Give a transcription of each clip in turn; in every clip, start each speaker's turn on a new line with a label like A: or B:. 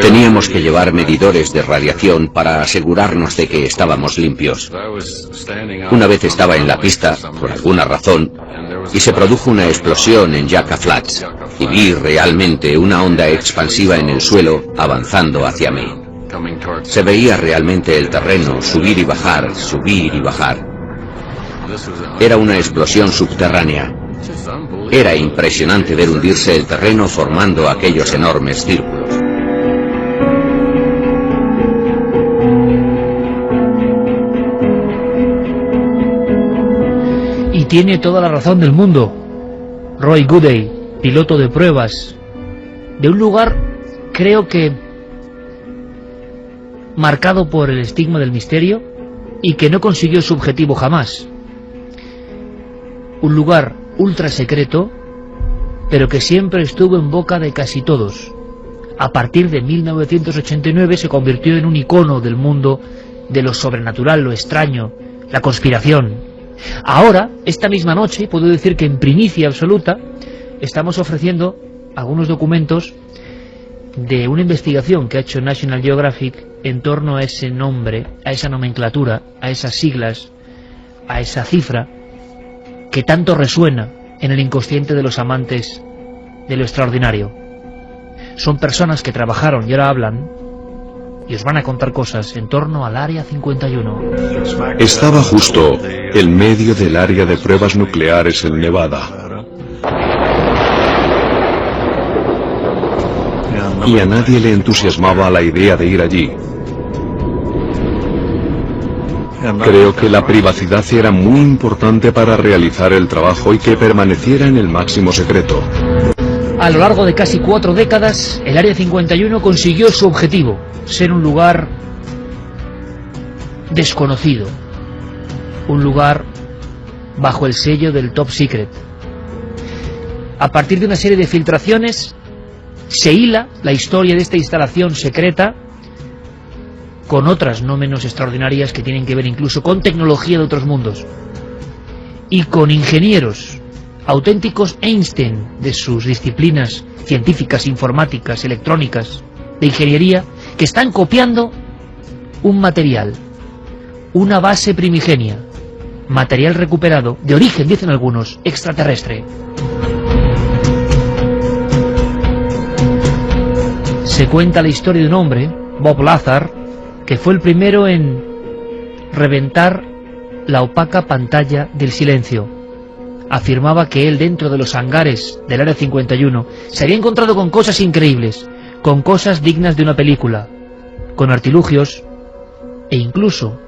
A: Teníamos que llevar medidores de radiación para asegurarnos de que estábamos limpios. Una vez estaba en la pista, por alguna razón, y se produjo una explosión en Yucca Flats, y vi realmente una onda expansiva en el suelo avanzando hacia mí. Se veía realmente el terreno subir y bajar, subir y bajar. Era una explosión subterránea. Era impresionante ver hundirse el terreno formando aquellos enormes círculos.
B: Y tiene toda la razón del mundo. Roy Goodey, piloto de pruebas, de un lugar, creo que marcado por el estigma del misterio y que no consiguió su objetivo jamás. Un lugar ultra secreto, pero que siempre estuvo en boca de casi todos. A partir de 1989 se convirtió en un icono del mundo de lo sobrenatural, lo extraño, la conspiración. Ahora, esta misma noche, puedo decir que en primicia absoluta, estamos ofreciendo algunos documentos de una investigación que ha hecho National Geographic en torno a ese nombre, a esa nomenclatura, a esas siglas, a esa cifra que tanto resuena en el inconsciente de los amantes de lo extraordinario. Son personas que trabajaron y ahora hablan y os van a contar cosas en torno al Área 51.
C: Estaba justo en medio del área de pruebas nucleares en Nevada. Y a nadie le entusiasmaba la idea de ir allí. Creo que la privacidad era muy importante para realizar el trabajo y que permaneciera en el máximo secreto.
B: A lo largo de casi 4 décadas, el Área 51 consiguió su objetivo, ser un lugar desconocido, un lugar bajo el sello del Top Secret. A partir de una serie de filtraciones, se hila la historia de esta instalación secreta con otras no menos extraordinarias que tienen que ver incluso con tecnología de otros mundos y con ingenieros, auténticos Einstein de sus disciplinas científicas, informáticas, electrónicas, de ingeniería, que están copiando un material, una base primigenia, material recuperado, de origen, dicen algunos, extraterrestre. Se cuenta la historia de un hombre, Bob Lazar, que fue el primero en reventar la opaca pantalla del silencio. Afirmaba que él, dentro de los hangares del Área 51, se había encontrado con cosas increíbles, con cosas dignas de una película, con artilugios e incluso,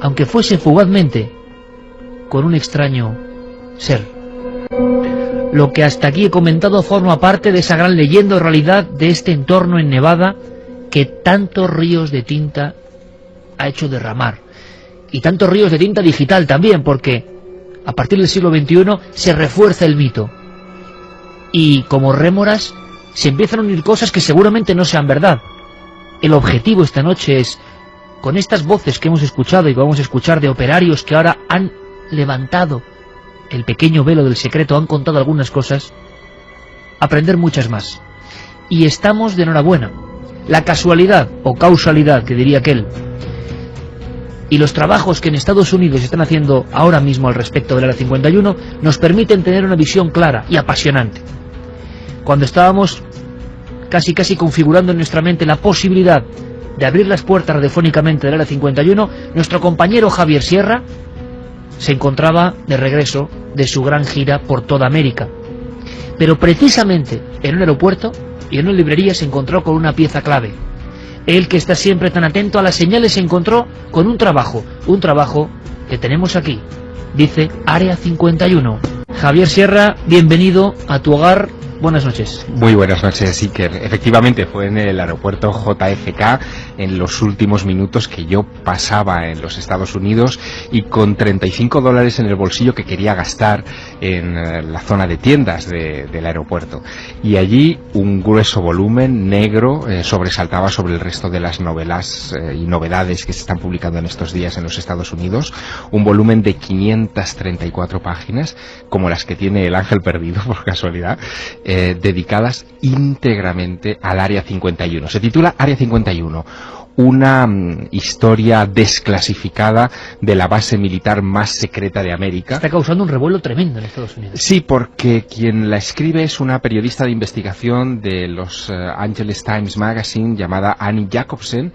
B: aunque fuese fugazmente, con un extraño ser. Lo que hasta aquí he comentado forma parte de esa gran leyenda o realidad de este entorno en Nevada que tantos ríos de tinta ha hecho derramar. Y tantos ríos de tinta digital también, porque a partir del siglo XXI se refuerza el mito. Y como rémoras se empiezan a unir cosas que seguramente no sean verdad. El objetivo esta noche es, con estas voces que hemos escuchado y que vamos a escuchar de operarios que ahora han levantado el pequeño velo del secreto, han contado algunas cosas, aprender muchas más. Y estamos de enhorabuena. La casualidad, o causalidad, que diría aquel, y los trabajos que en Estados Unidos están haciendo ahora mismo al respecto del Área 51 nos permiten tener una visión clara y apasionante. Cuando estábamos casi configurando en nuestra mente la posibilidad de abrir las puertas radiofónicamente del Área 51, nuestro compañero Javier Sierra se encontraba de regreso de su gran gira por toda América. Pero precisamente en un aeropuerto y en una librería se encontró con una pieza clave. Él, que está siempre tan atento a las señales, se encontró con un trabajo que tenemos aquí. Dice Área 51. Javier Sierra, bienvenido a tu hogar. Buenas noches.
D: Muy buenas noches, Iker. Efectivamente, fue en el aeropuerto JFK en los últimos minutos que yo pasaba en los Estados Unidos y con $35 en el bolsillo que quería gastar en la zona de tiendas del aeropuerto. Y allí un grueso volumen negro sobresaltaba sobre el resto de las novelas y novedades que se están publicando en estos días en los Estados Unidos. Un volumen de 534 páginas, como las que tiene El Ángel Perdido, por casualidad, dedicadas íntegramente al Área 51. Se titula Área 51. Una historia desclasificada de la base militar más secreta de América.
B: Está causando un revuelo tremendo en Estados Unidos.
D: Sí, porque quien la escribe es una periodista de investigación de los Angeles Times Magazine llamada Annie Jacobsen,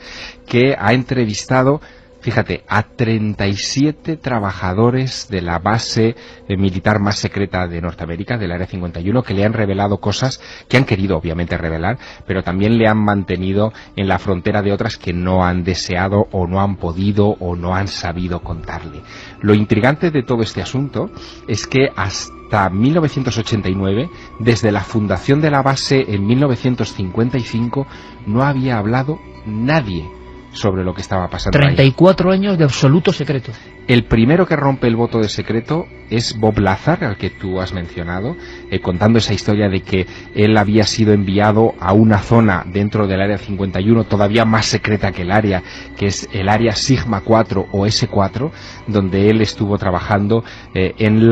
D: que ha entrevistado, fíjate, a 37 trabajadores de la base militar más secreta de Norteamérica, del Área 51, que le han revelado cosas que han querido obviamente revelar, pero también le han mantenido en la frontera de otras que no han deseado o no han podido o no han sabido contarle. Lo intrigante de todo este asunto es que hasta 1989, desde la fundación de la base en 1955, no había hablado nadie sobre lo que estaba pasando
B: 34 años de absoluto secreto.
D: El primero que rompe el voto de secreto es Bob Lazar, al que tú has mencionado, contando esa historia de que él había sido enviado a una zona dentro del Área 51 todavía más secreta que el área, que es el Área Sigma 4 o S4, donde él estuvo trabajando en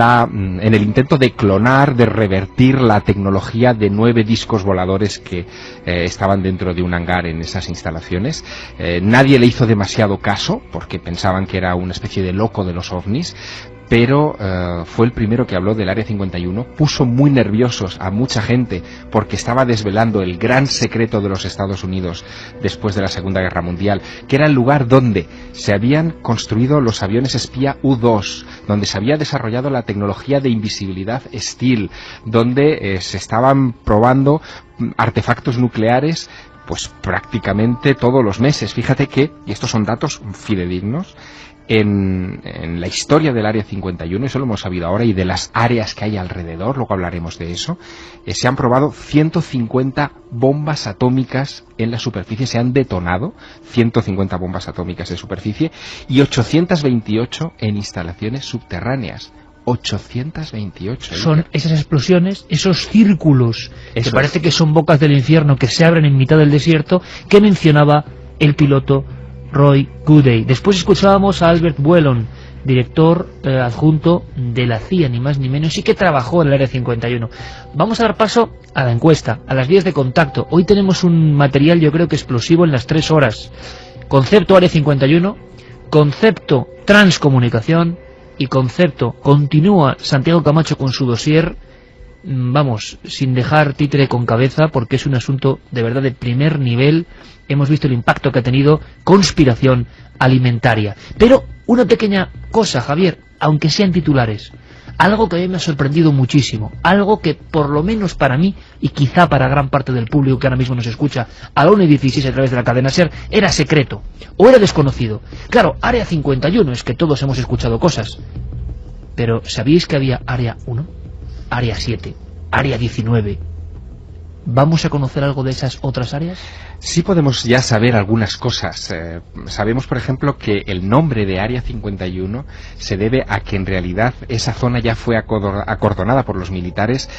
D: el intento de clonar, de revertir la tecnología de 9 discos voladores que estaban dentro de un hangar en esas instalaciones. Nadie le hizo demasiado caso, porque pensaban que era una especie de loco de los ovnis, pero fue el primero que habló del Área 51, puso muy nerviosos a mucha gente porque estaba desvelando el gran secreto de los Estados Unidos después de la Segunda Guerra Mundial, que era el lugar donde se habían construido los aviones espía U-2, donde se había desarrollado la tecnología de invisibilidad Stealth, donde se estaban probando artefactos nucleares pues prácticamente todos los meses. Fíjate que, y estos son datos fidedignos, en la historia del Área 51, eso lo hemos sabido ahora, y de las áreas que hay alrededor, luego hablaremos de eso, se han probado 150 bombas atómicas en la superficie, se han detonado 150 bombas atómicas de superficie y 828 en instalaciones subterráneas. 828.
B: Son esas explosiones, esos círculos, que parece que son bocas del infierno que se abren en mitad del desierto, que mencionaba el piloto Roy Goodey. Después escuchábamos a Albert Buellon, director adjunto de la CIA, ni más ni menos, y que trabajó en el Área 51. Vamos a dar paso a la encuesta, a las vías de contacto. Hoy tenemos un material, yo creo que explosivo, en las 3 horas. Concepto Área 51, concepto transcomunicación y concepto continúa Santiago Camacho con su dossier, vamos, sin dejar títere con cabeza, porque es un asunto de verdad de primer nivel. Hemos visto el impacto que ha tenido conspiración alimentaria. Pero una pequeña cosa, Javier, aunque sean titulares, algo que a mí me ha sorprendido muchísimo, algo que por lo menos para mí, y quizá para gran parte del público que ahora mismo nos escucha a la 1:16 a través de la cadena SER, era secreto, o era desconocido. Claro, Área 51, es que todos hemos escuchado cosas, pero ¿sabíais que había Área 1, Área 7, Área 19? ¿Vamos a conocer algo de esas otras áreas?
D: Sí podemos ya saber algunas cosas. Sabemos, por ejemplo, que el nombre de Área 51 se debe a que en realidad esa zona ya fue acordonada por los militares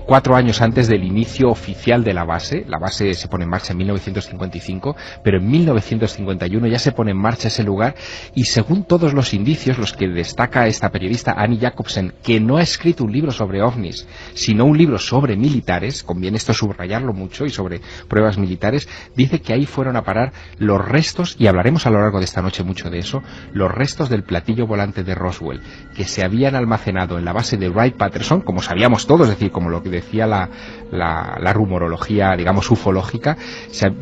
D: 4 años antes del inicio oficial de la base. La base se pone en marcha en 1955, pero en 1951 ya se pone en marcha ese lugar, y según todos los indicios, los que destaca esta periodista Annie Jacobsen, que no ha escrito un libro sobre ovnis, sino un libro sobre militares, conviene esto subrayarlo mucho, y sobre pruebas militares, dice que ahí fueron a parar los restos, y hablaremos a lo largo de esta noche mucho de eso, los restos del platillo volante de Roswell, que se habían almacenado en la base de Wright-Patterson, como sabíamos todos, es decir, como lo que decía la rumorología, digamos, ufológica,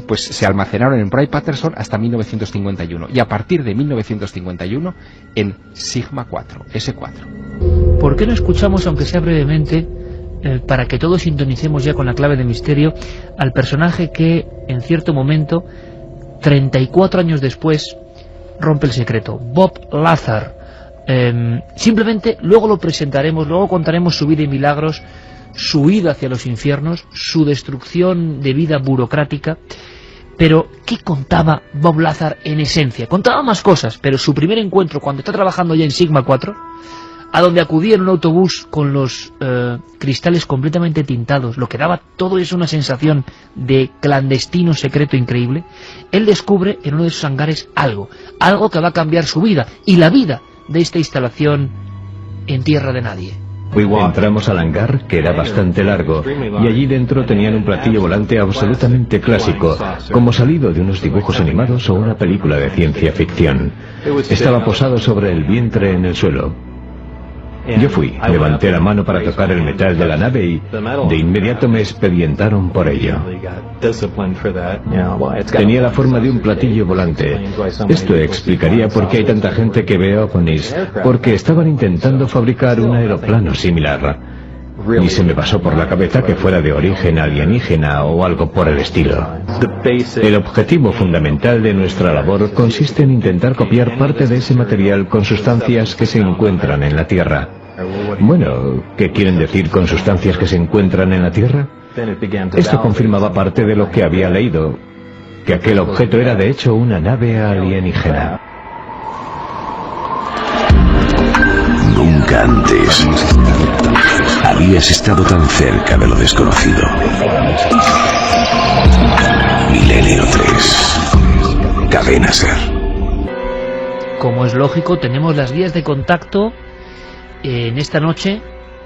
D: pues se almacenaron en Wright-Patterson hasta 1951, y a partir de 1951 en Sigma 4, S4.
B: ¿Por qué no escuchamos, aunque sea brevemente, para que todos sintonicemos ya con la clave de misterio, al personaje que en cierto momento, 34 años después, rompe el secreto? Bob Lazar. Simplemente luego lo presentaremos, luego contaremos su vida y milagros, su huida hacia los infiernos, su destrucción de vida burocrática. Pero, ¿qué contaba Bob Lazar en esencia? Contaba más cosas, pero su primer encuentro, cuando está trabajando ya en Sigma 4, a donde acudía en un autobús con los cristales completamente tintados, lo que daba todo eso una sensación de clandestino secreto increíble, él descubre en uno de esos hangares algo que va a cambiar su vida y la vida de esta instalación en tierra de nadie.
E: Entramos al hangar, que era bastante largo, y allí dentro tenían un platillo volante absolutamente clásico, como salido de unos dibujos animados o una película de ciencia ficción. Estaba posado sobre el vientre en el suelo. Yo fui, levanté la mano para tocar el metal de la nave y de inmediato me expedientaron por ello. Tenía la forma de un platillo volante. Esto explicaría por qué hay tanta gente que ve ovnis, porque estaban intentando fabricar un aeroplano similar. Ni se me pasó por la cabeza que fuera de origen alienígena o algo por el estilo. El objetivo fundamental de nuestra labor consiste en intentar copiar parte de ese material con sustancias que se encuentran en la Tierra. Bueno, ¿qué quieren decir con sustancias que se encuentran en la Tierra? Esto confirmaba parte de lo que había leído, que aquel objeto era de hecho una nave alienígena.
F: Nunca antes habías estado tan cerca de lo desconocido. Milenio 3. Cadena SER.
B: Como es lógico, tenemos las vías de contacto en esta noche,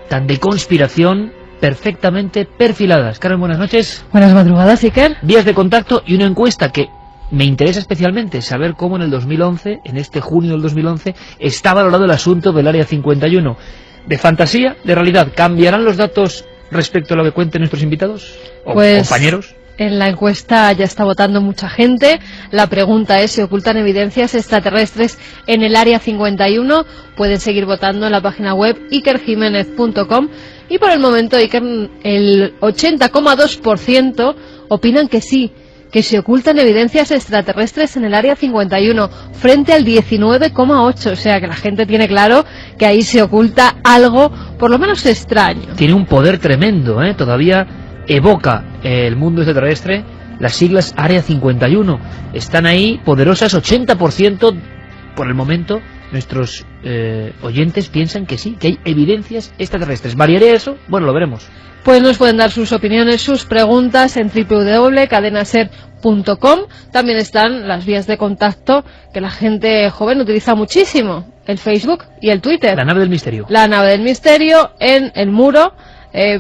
B: tan de conspiración, perfectamente perfiladas. Carmen, buenas noches.
G: Buenas madrugadas, Iker.
B: Vías de contacto y una encuesta que me interesa especialmente saber cómo en el 2011, en este junio del 2011, está valorado el asunto del Área 51. ¿De fantasía, de realidad? ¿Cambiarán los datos respecto a lo que cuenten nuestros invitados? ¿O compañeros?
G: En la encuesta ya está votando mucha gente. La pregunta es: ¿se ocultan evidencias extraterrestres en el Área 51? Pueden seguir votando en la página web ikerjimenez.com. Y por el momento, Iker, el 80,2% opinan que sí, que se ocultan evidencias extraterrestres en el Área 51, frente al 19,8%. O sea que la gente tiene claro que ahí se oculta algo, por lo menos extraño.
B: Tiene un poder tremendo, ¿eh? Todavía evoca el mundo extraterrestre las siglas Área 51. Están ahí poderosas, 80% por el momento. Nuestros oyentes piensan que sí, que hay evidencias extraterrestres. ¿Variaría eso? Bueno, lo veremos.
G: Pues nos pueden dar sus opiniones, sus preguntas en www.cadenaser.com. También están las vías de contacto que la gente joven utiliza muchísimo: el Facebook y el Twitter.
B: La nave del misterio.
G: La nave del misterio en el muro.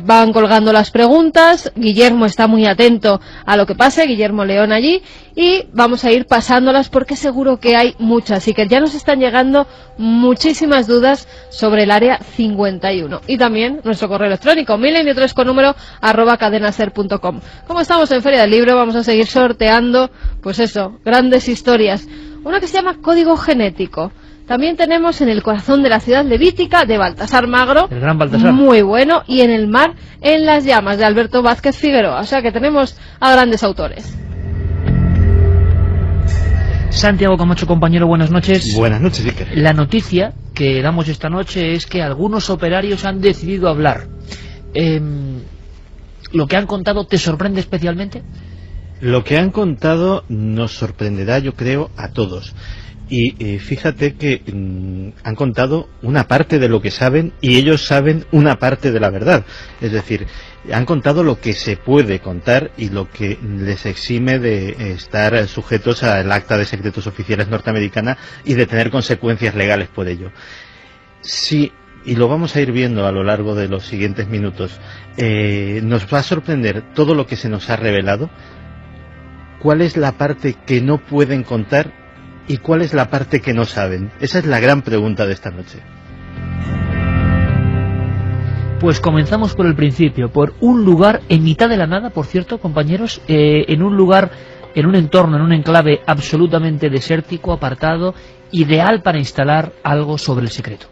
G: Van colgando las preguntas. Guillermo está muy atento a lo que pase, Guillermo León allí, y vamos a ir pasándolas porque seguro que hay muchas. Así que ya nos están llegando muchísimas dudas sobre el Área 51. Y también nuestro correo electrónico, milenio3 con número @cadenaser.com. Como estamos en Feria del Libro, vamos a seguir sorteando, pues eso, grandes historias. Una que se llama Código Genético. También tenemos En el corazón de la ciudad levítica, de Baltasar Magro,
B: el gran Baltasar,
G: muy bueno, y En el mar en las llamas, de Alberto Vázquez Figueroa. O sea que tenemos a grandes autores.
B: Santiago Camacho, compañero, buenas noches.
H: Buenas noches, Iker.
B: La noticia que damos esta noche es que algunos operarios han decidido hablar. ¿Lo que han contado te sorprende especialmente?
H: Lo que han contado nos sorprenderá, yo creo, a todos. Y fíjate que han contado una parte de lo que saben y ellos saben una parte de la verdad. Es decir, han contado lo que se puede contar y lo que les exime de estar sujetos al Acta de Secretos Oficiales norteamericana y de tener consecuencias legales por ello. Sí, y lo vamos a ir viendo a lo largo de los siguientes minutos. Nos va a sorprender todo lo que se nos ha revelado. ¿Cuál es la parte que no pueden contar? ¿Y cuál es la parte que no saben? Esa es la gran pregunta de esta noche.
B: Pues comenzamos por el principio, por un lugar en mitad de la nada, por cierto, compañeros, en un lugar, en un entorno, en un enclave absolutamente desértico, apartado, ideal para instalar algo sobre el secreto.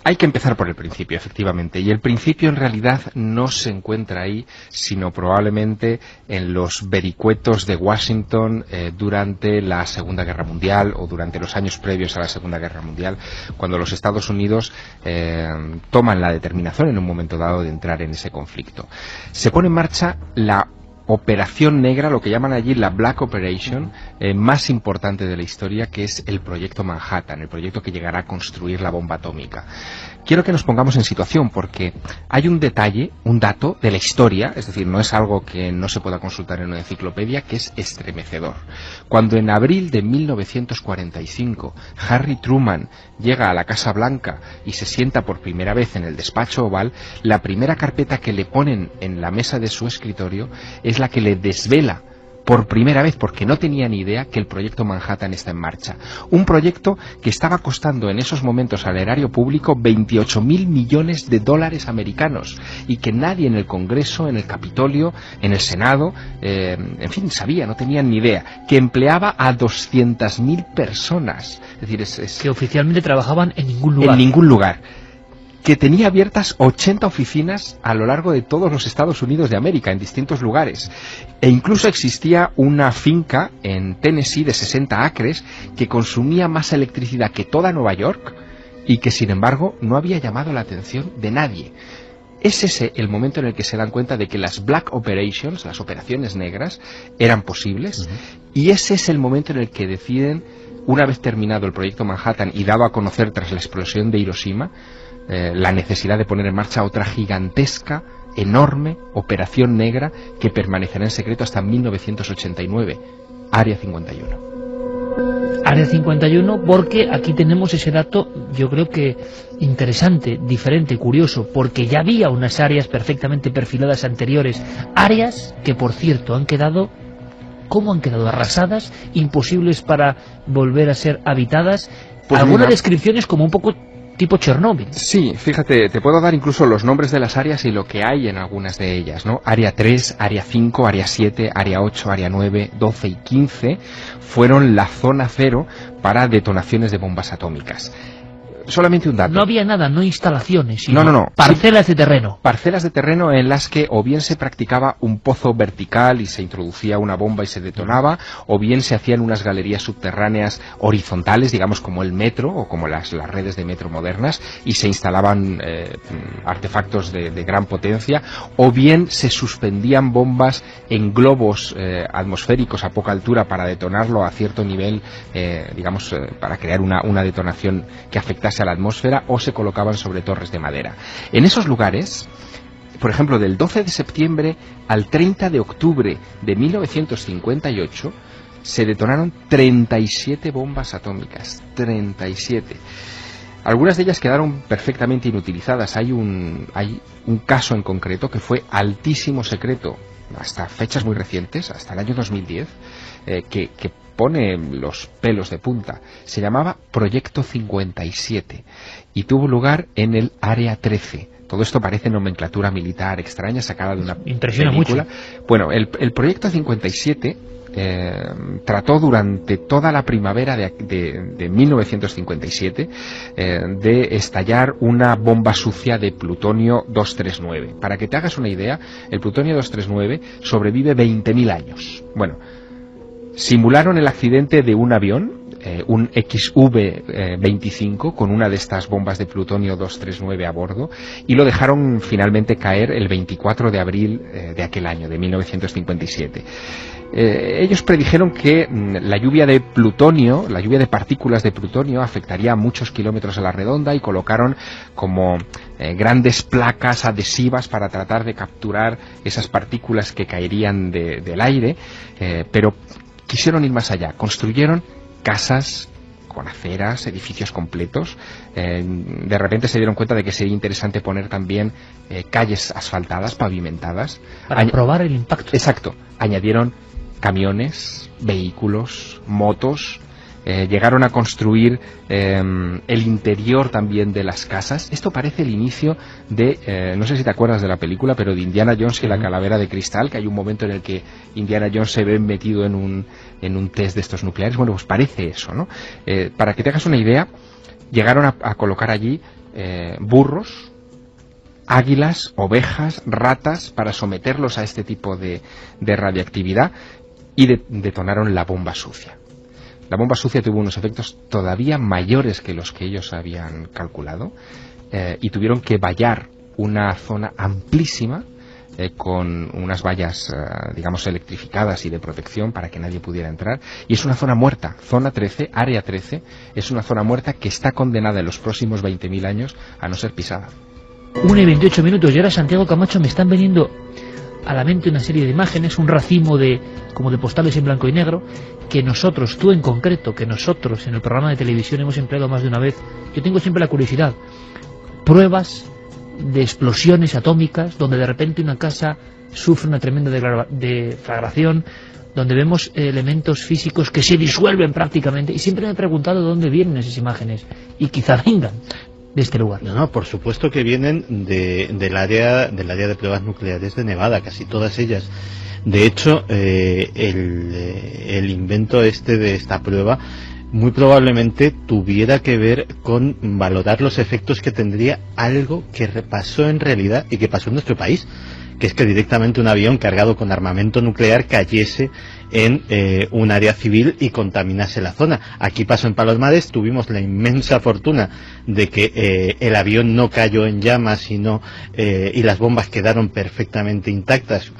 D: Hay que empezar por el principio, efectivamente, y el principio en realidad no se encuentra ahí, sino probablemente en los vericuetos de Washington durante la Segunda Guerra Mundial o durante los años previos a la Segunda Guerra Mundial, cuando los Estados Unidos toman la determinación en un momento dado de entrar en ese conflicto. Se pone en marcha la Operación Negra, lo que llaman allí la Black Operation, más importante de la historia, que es el proyecto Manhattan, el proyecto que llegará a construir la bomba atómica. Quiero que nos pongamos en situación, porque hay un detalle, un dato de la historia, es decir, no es algo que no se pueda consultar en una enciclopedia, que es estremecedor. Cuando en abril de 1945 Harry Truman llega a la Casa Blanca y se sienta por primera vez en el despacho oval, la primera carpeta que le ponen en la mesa de su escritorio es la que le desvela por primera vez, porque no tenía ni idea, que el proyecto Manhattan está en marcha. Un proyecto que estaba costando en esos momentos al erario público 28.000 millones de dólares americanos, y que nadie en el Congreso, en el Capitolio, en el Senado, en fin, sabía, no tenían ni idea, que empleaba a 200.000 personas. Es decir,
B: que oficialmente trabajaban en ningún lugar.
D: En ningún lugar. Que tenía abiertas 80 oficinas a lo largo de todos los Estados Unidos de América, en distintos lugares. E incluso existía una finca en Tennessee de 60 acres que consumía más electricidad que toda Nueva York, y que sin embargo no había llamado la atención de nadie. Es ese el momento en el que se dan cuenta de que las Black Operations, las operaciones negras, eran posibles, y ese es el momento en el que deciden, una vez terminado el proyecto Manhattan y dado a conocer tras la explosión de Hiroshima, la necesidad de poner en marcha otra gigantesca, enorme operación negra que permanecerá en secreto hasta 1989, Área 51.
B: Área 51, porque aquí tenemos ese dato, yo creo que interesante, diferente, curioso, porque ya había unas áreas perfectamente perfiladas anteriores, áreas que, por cierto, han quedado... ¿Cómo han quedado? Arrasadas, imposibles para volver a ser habitadas.
D: Pues
B: algunas
D: mira,
B: descripciones como un poco tipo Chernóbil.
D: Sí, fíjate, te puedo dar incluso los nombres de las áreas y lo que hay en algunas de ellas, ¿no? Área 3, Área 5, Área 7, Área 8, Área 9, 12 y 15 fueron la zona cero para detonaciones de bombas atómicas. Solamente un dato.
B: No había nada, no instalaciones, sino
D: no.
B: parcelas de terreno.
D: Parcelas de terreno en las que o bien se practicaba un pozo vertical y se introducía una bomba y se detonaba, o bien se hacían unas galerías subterráneas horizontales, digamos como el metro o como las redes de metro modernas, y se instalaban artefactos de gran potencia, o bien se suspendían bombas en globos atmosféricos a poca altura para detonarlo a cierto nivel, digamos, para crear una detonación que afectase a la atmósfera, o se colocaban sobre torres de madera. En esos lugares, por ejemplo, del 12 de septiembre al 30 de octubre de 1958, se detonaron 37 bombas atómicas. 37. Algunas de ellas quedaron perfectamente inutilizadas. Hay un caso en concreto que fue altísimo secreto, hasta fechas muy recientes, hasta el año 2010, que pone los pelos de punta. Se llamaba Proyecto 57 y tuvo lugar en el Área 13. Todo esto parece nomenclatura militar extraña sacada de una
B: Impresiona
D: película.
B: Mucho.
D: Bueno, el Proyecto 57 trató durante toda la primavera de 1957 de estallar una bomba sucia de plutonio 239. Para que te hagas una idea, el plutonio 239 sobrevive 20.000 años. Bueno, simularon el accidente de un avión, un XV-25, con una de estas bombas de plutonio 239 a bordo, y lo dejaron finalmente caer el 24 de abril de aquel año, de 1957. Ellos predijeron que la lluvia de plutonio, la lluvia de partículas de plutonio, afectaría a muchos kilómetros a la redonda, y colocaron como grandes placas adhesivas para tratar de capturar esas partículas que caerían del aire, pero quisieron ir más allá. Construyeron casas con aceras, edificios completos. De repente se dieron cuenta de que sería interesante poner también calles asfaltadas, pavimentadas.
B: Para probar el impacto.
D: Exacto. Añadieron camiones, vehículos, motos. Llegaron a construir el interior también de las casas. Esto parece el inicio de, no sé si te acuerdas de la película, pero de Indiana Jones y la calavera de cristal, que hay un momento en el que Indiana Jones se ve metido en un test de estos nucleares. Bueno, pues parece eso, ¿no? Para que te hagas una idea, llegaron a colocar allí burros, águilas, ovejas, ratas, para someterlos a este tipo de radiactividad, y detonaron la bomba sucia. La bomba sucia tuvo unos efectos todavía mayores que los que ellos habían calculado, y tuvieron que vallar una zona amplísima con unas vallas, digamos, electrificadas y de protección para que nadie pudiera entrar, y es una zona muerta. Zona 13, área 13, es una zona muerta que está condenada en los próximos 20.000 años a no ser pisada.
B: 1:28 minutos, y ahora, Santiago Camacho, me están veniendo a la mente una serie de imágenes, un racimo como de postales en blanco y negro, que nosotros, tú en concreto, que nosotros en el programa de televisión hemos empleado más de una vez. Yo tengo siempre la curiosidad, pruebas de explosiones atómicas, donde de repente una casa sufre una tremenda deflagración, donde vemos elementos físicos que se disuelven prácticamente, y siempre me he preguntado de dónde vienen esas imágenes, y quizá vengan de este lugar.
H: No, por supuesto que vienen del área de pruebas nucleares de Nevada, casi todas ellas. De hecho, el invento de esta prueba muy probablemente tuviera que ver con valorar los efectos que tendría algo que pasó en realidad y que pasó en nuestro país, que es que directamente un avión cargado con armamento nuclear cayese en un área civil y contaminase la zona. Aquí pasó en Palos Mares, tuvimos la inmensa fortuna de que el avión no cayó en llamas y las bombas quedaron perfectamente intactas,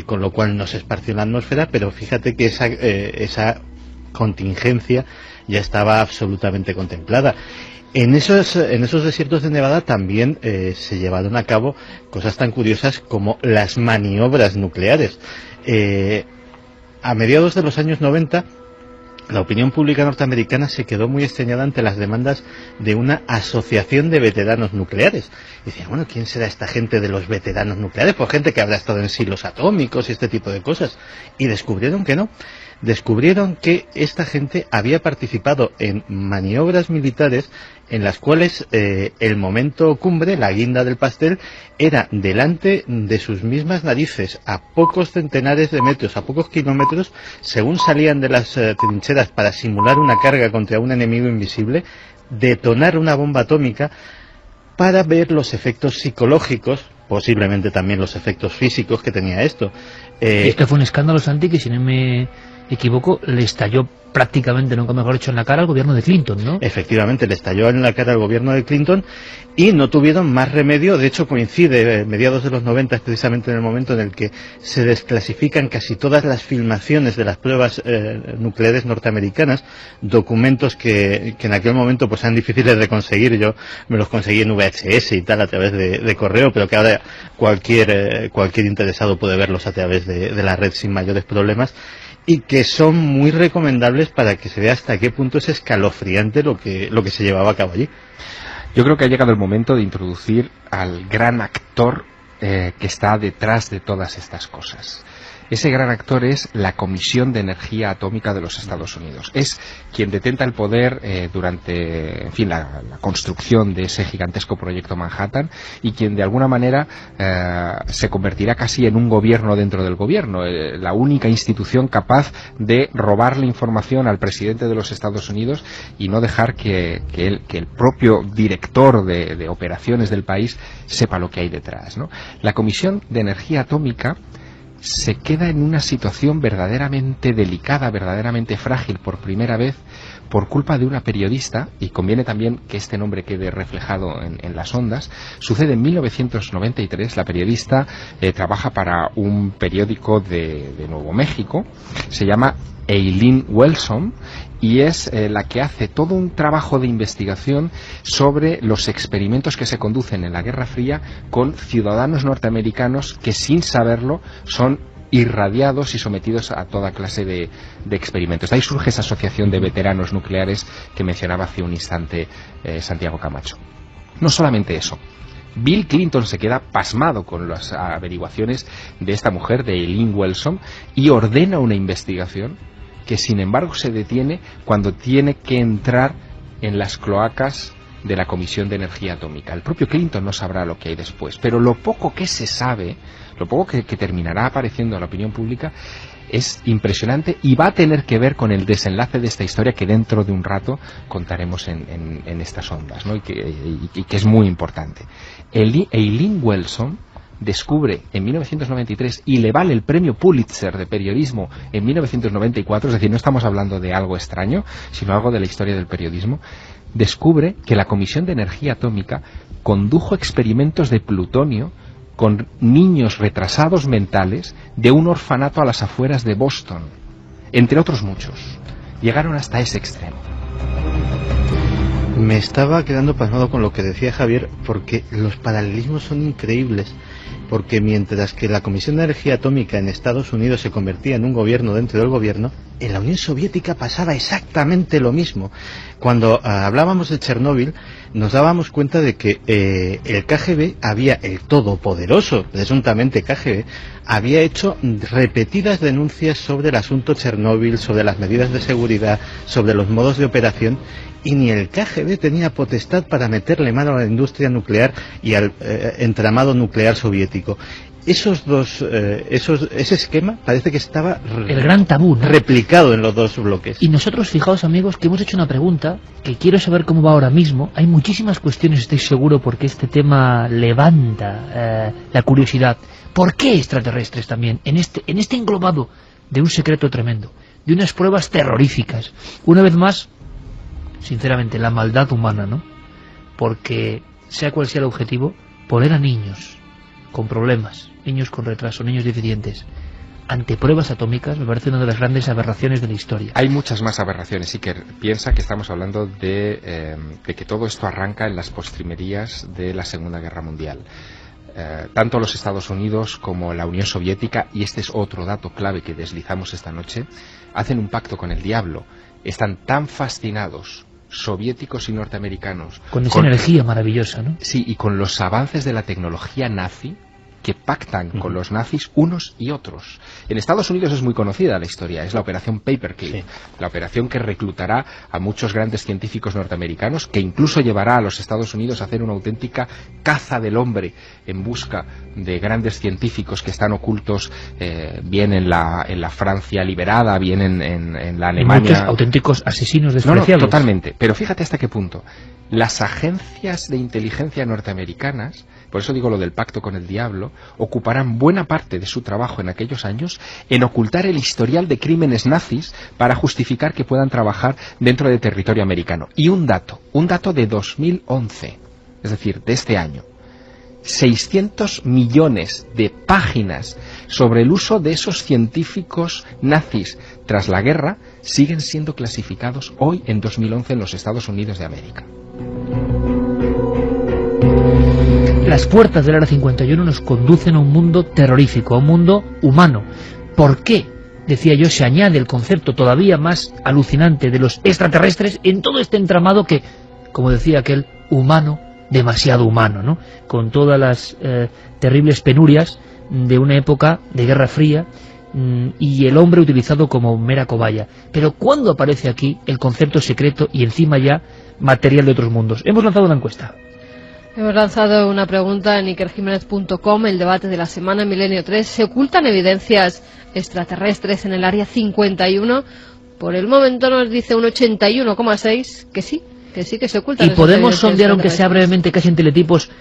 H: con lo cual no se esparció en la atmósfera, pero fíjate que esa contingencia ya estaba absolutamente contemplada. En esos desiertos de Nevada también se llevaron a cabo cosas tan curiosas como las maniobras nucleares. A mediados de los años 90, la opinión pública norteamericana se quedó muy extrañada ante las demandas de una asociación de veteranos nucleares. Y decían, bueno, ¿quién será esta gente de los veteranos nucleares? Pues gente que habrá estado en silos atómicos y este tipo de cosas. Y descubrieron que no. Descubrieron que esta gente había participado en maniobras militares en las cuales el momento cumbre, la guinda del pastel, era delante de sus mismas narices, a pocos centenares de metros, a pocos kilómetros, según salían de las trincheras para simular una carga contra un enemigo invisible, detonar una bomba atómica para ver los efectos psicológicos, posiblemente también los efectos físicos que tenía esto.
B: Esto fue un escándalo, Santi, que si no me equivoco, le estalló prácticamente, nunca mejor dicho, en la cara al gobierno de Clinton, ¿no?
H: Efectivamente, le estalló en la cara al gobierno de Clinton y no tuvieron más remedio. De hecho, coincide mediados de los 90, precisamente en el momento en el que se desclasifican casi todas las filmaciones de las pruebas nucleares norteamericanas, documentos que en aquel momento pues eran difíciles de conseguir. Yo me los conseguí en VHS y tal a través de correo, pero que ahora cualquier interesado puede verlos a través de la red sin mayores problemas, y que son muy recomendables para que se vea hasta qué punto es escalofriante lo que se llevaba a cabo allí.
D: Yo creo que ha llegado el momento de introducir al gran actor que está detrás de todas estas cosas. Ese gran actor es la Comisión de Energía Atómica de los Estados Unidos. Es quien detenta el poder durante, en fin, la construcción de ese gigantesco proyecto Manhattan, y quien de alguna manera se convertirá casi en un gobierno dentro del gobierno, la única institución capaz de robarle información al presidente de los Estados Unidos y no dejar que el propio director de operaciones del país sepa lo que hay detrás, ¿no? La Comisión de Energía Atómica se queda en una situación verdaderamente delicada, verdaderamente frágil por primera vez, por culpa de una periodista, y conviene también que este nombre quede reflejado en las ondas. Sucede en 1993, la periodista trabaja para un periódico de Nuevo México, se llama Eileen Wilson, y es la que hace todo un trabajo de investigación sobre los experimentos que se conducen en la Guerra Fría con ciudadanos norteamericanos que, sin saberlo, son irradiados y sometidos a toda clase de experimentos. De ahí surge esa asociación de veteranos nucleares que mencionaba hace un instante Santiago Camacho. No solamente eso, Bill Clinton se queda pasmado con las averiguaciones de esta mujer, de Eileen Wilson, y ordena una investigación que sin embargo se detiene cuando tiene que entrar en las cloacas de la Comisión de Energía Atómica. El propio Clinton no sabrá lo que hay después, pero lo poco que se sabe, lo poco que terminará apareciendo a la opinión pública, es impresionante y va a tener que ver con el desenlace de esta historia que dentro de un rato contaremos en estas ondas, ¿no? y que es muy importante. Eileen Wilson descubre en 1993 y le vale el premio Pulitzer de periodismo en 1994, es decir, no estamos hablando de algo extraño, sino algo de la historia del periodismo. Descubre que la Comisión de Energía Atómica condujo experimentos de plutonio con niños retrasados mentales de un orfanato a las afueras de Boston, entre otros muchos. Llegaron hasta ese extremo.
H: Me estaba quedando pasmado con lo que decía Javier, porque los paralelismos son increíbles. Porque mientras que la Comisión de Energía Atómica en Estados Unidos se convertía en un gobierno dentro del gobierno, en la Unión Soviética pasaba exactamente lo mismo. Cuando hablábamos de Chernóbil, nos dábamos cuenta de que el KGB el todopoderoso, presuntamente KGB, había hecho repetidas denuncias sobre el asunto Chernóbil, sobre las medidas de seguridad, sobre los modos de operación, y ni el KGB tenía potestad para meterle mano a la industria nuclear y al entramado nuclear soviético. Ese esquema parece que estaba
B: el gran tabú, ¿no?,
H: replicado en los dos bloques.
B: Y nosotros, fijaos amigos, que hemos hecho una pregunta que quiero saber cómo va ahora mismo. Hay muchísimas cuestiones, estoy seguro, porque este tema levanta la curiosidad. ¿Por qué extraterrestres también? En este englobado de un secreto tremendo, de unas pruebas terroríficas. Una vez más, sinceramente, la maldad humana, ¿no? Porque, sea cual sea el objetivo, poner a niños con problemas, niños con retraso, niños deficientes, ante pruebas atómicas, me parece una de las grandes aberraciones de la historia.
D: Hay muchas más aberraciones. Sí, que piensa que estamos hablando de que todo esto arranca en las postrimerías de la Segunda Guerra Mundial. Tanto los Estados Unidos como la Unión Soviética, y este es otro dato clave que deslizamos esta noche, hacen un pacto con el diablo. Están tan fascinados, soviéticos y norteamericanos,
B: con esa energía maravillosa, ¿no?
D: Sí, y con los avances de la tecnología nazi, que pactan con los nazis unos y otros. En Estados Unidos es muy conocida la historia, es la operación Paperclip, sí, la operación que reclutará a muchos grandes científicos norteamericanos, que incluso llevará a los Estados Unidos a hacer una auténtica caza del hombre en busca de grandes científicos que están ocultos, bien en la Francia liberada, bien en la Alemania.
B: Muchos auténticos asesinos despreciables.
D: No, totalmente. Pero fíjate hasta qué punto. Las agencias de inteligencia norteamericanas, por eso digo lo del pacto con el diablo, ocuparán buena parte de su trabajo en aquellos años en ocultar el historial de crímenes nazis para justificar que puedan trabajar dentro del territorio americano. Y un dato de 2011, es decir, de este año, 600 millones de páginas sobre el uso de esos científicos nazis tras la guerra siguen siendo clasificados hoy en 2011 en los Estados Unidos de América.
B: Las puertas del Área 51 nos conducen a un mundo terrorífico, a un mundo humano. ¿Por qué? Decía yo, se añade el concepto todavía más alucinante de los extraterrestres en todo este entramado que, como decía aquel, humano, demasiado humano, ¿no? Con todas las terribles penurias de una época de Guerra Fría y el hombre utilizado como mera cobaya. Pero ¿cuándo aparece aquí el concepto secreto y encima ya material de otros mundos? Hemos lanzado una encuesta.
G: Hemos lanzado una pregunta en ikerjimenez.com, el debate de la semana, Milenio 3. ¿Se ocultan evidencias extraterrestres en el Área 51? Por el momento nos dice un 81,6% que sí que se ocultan.
B: Y podemos sondear, aunque sea brevemente, casi en teletipos,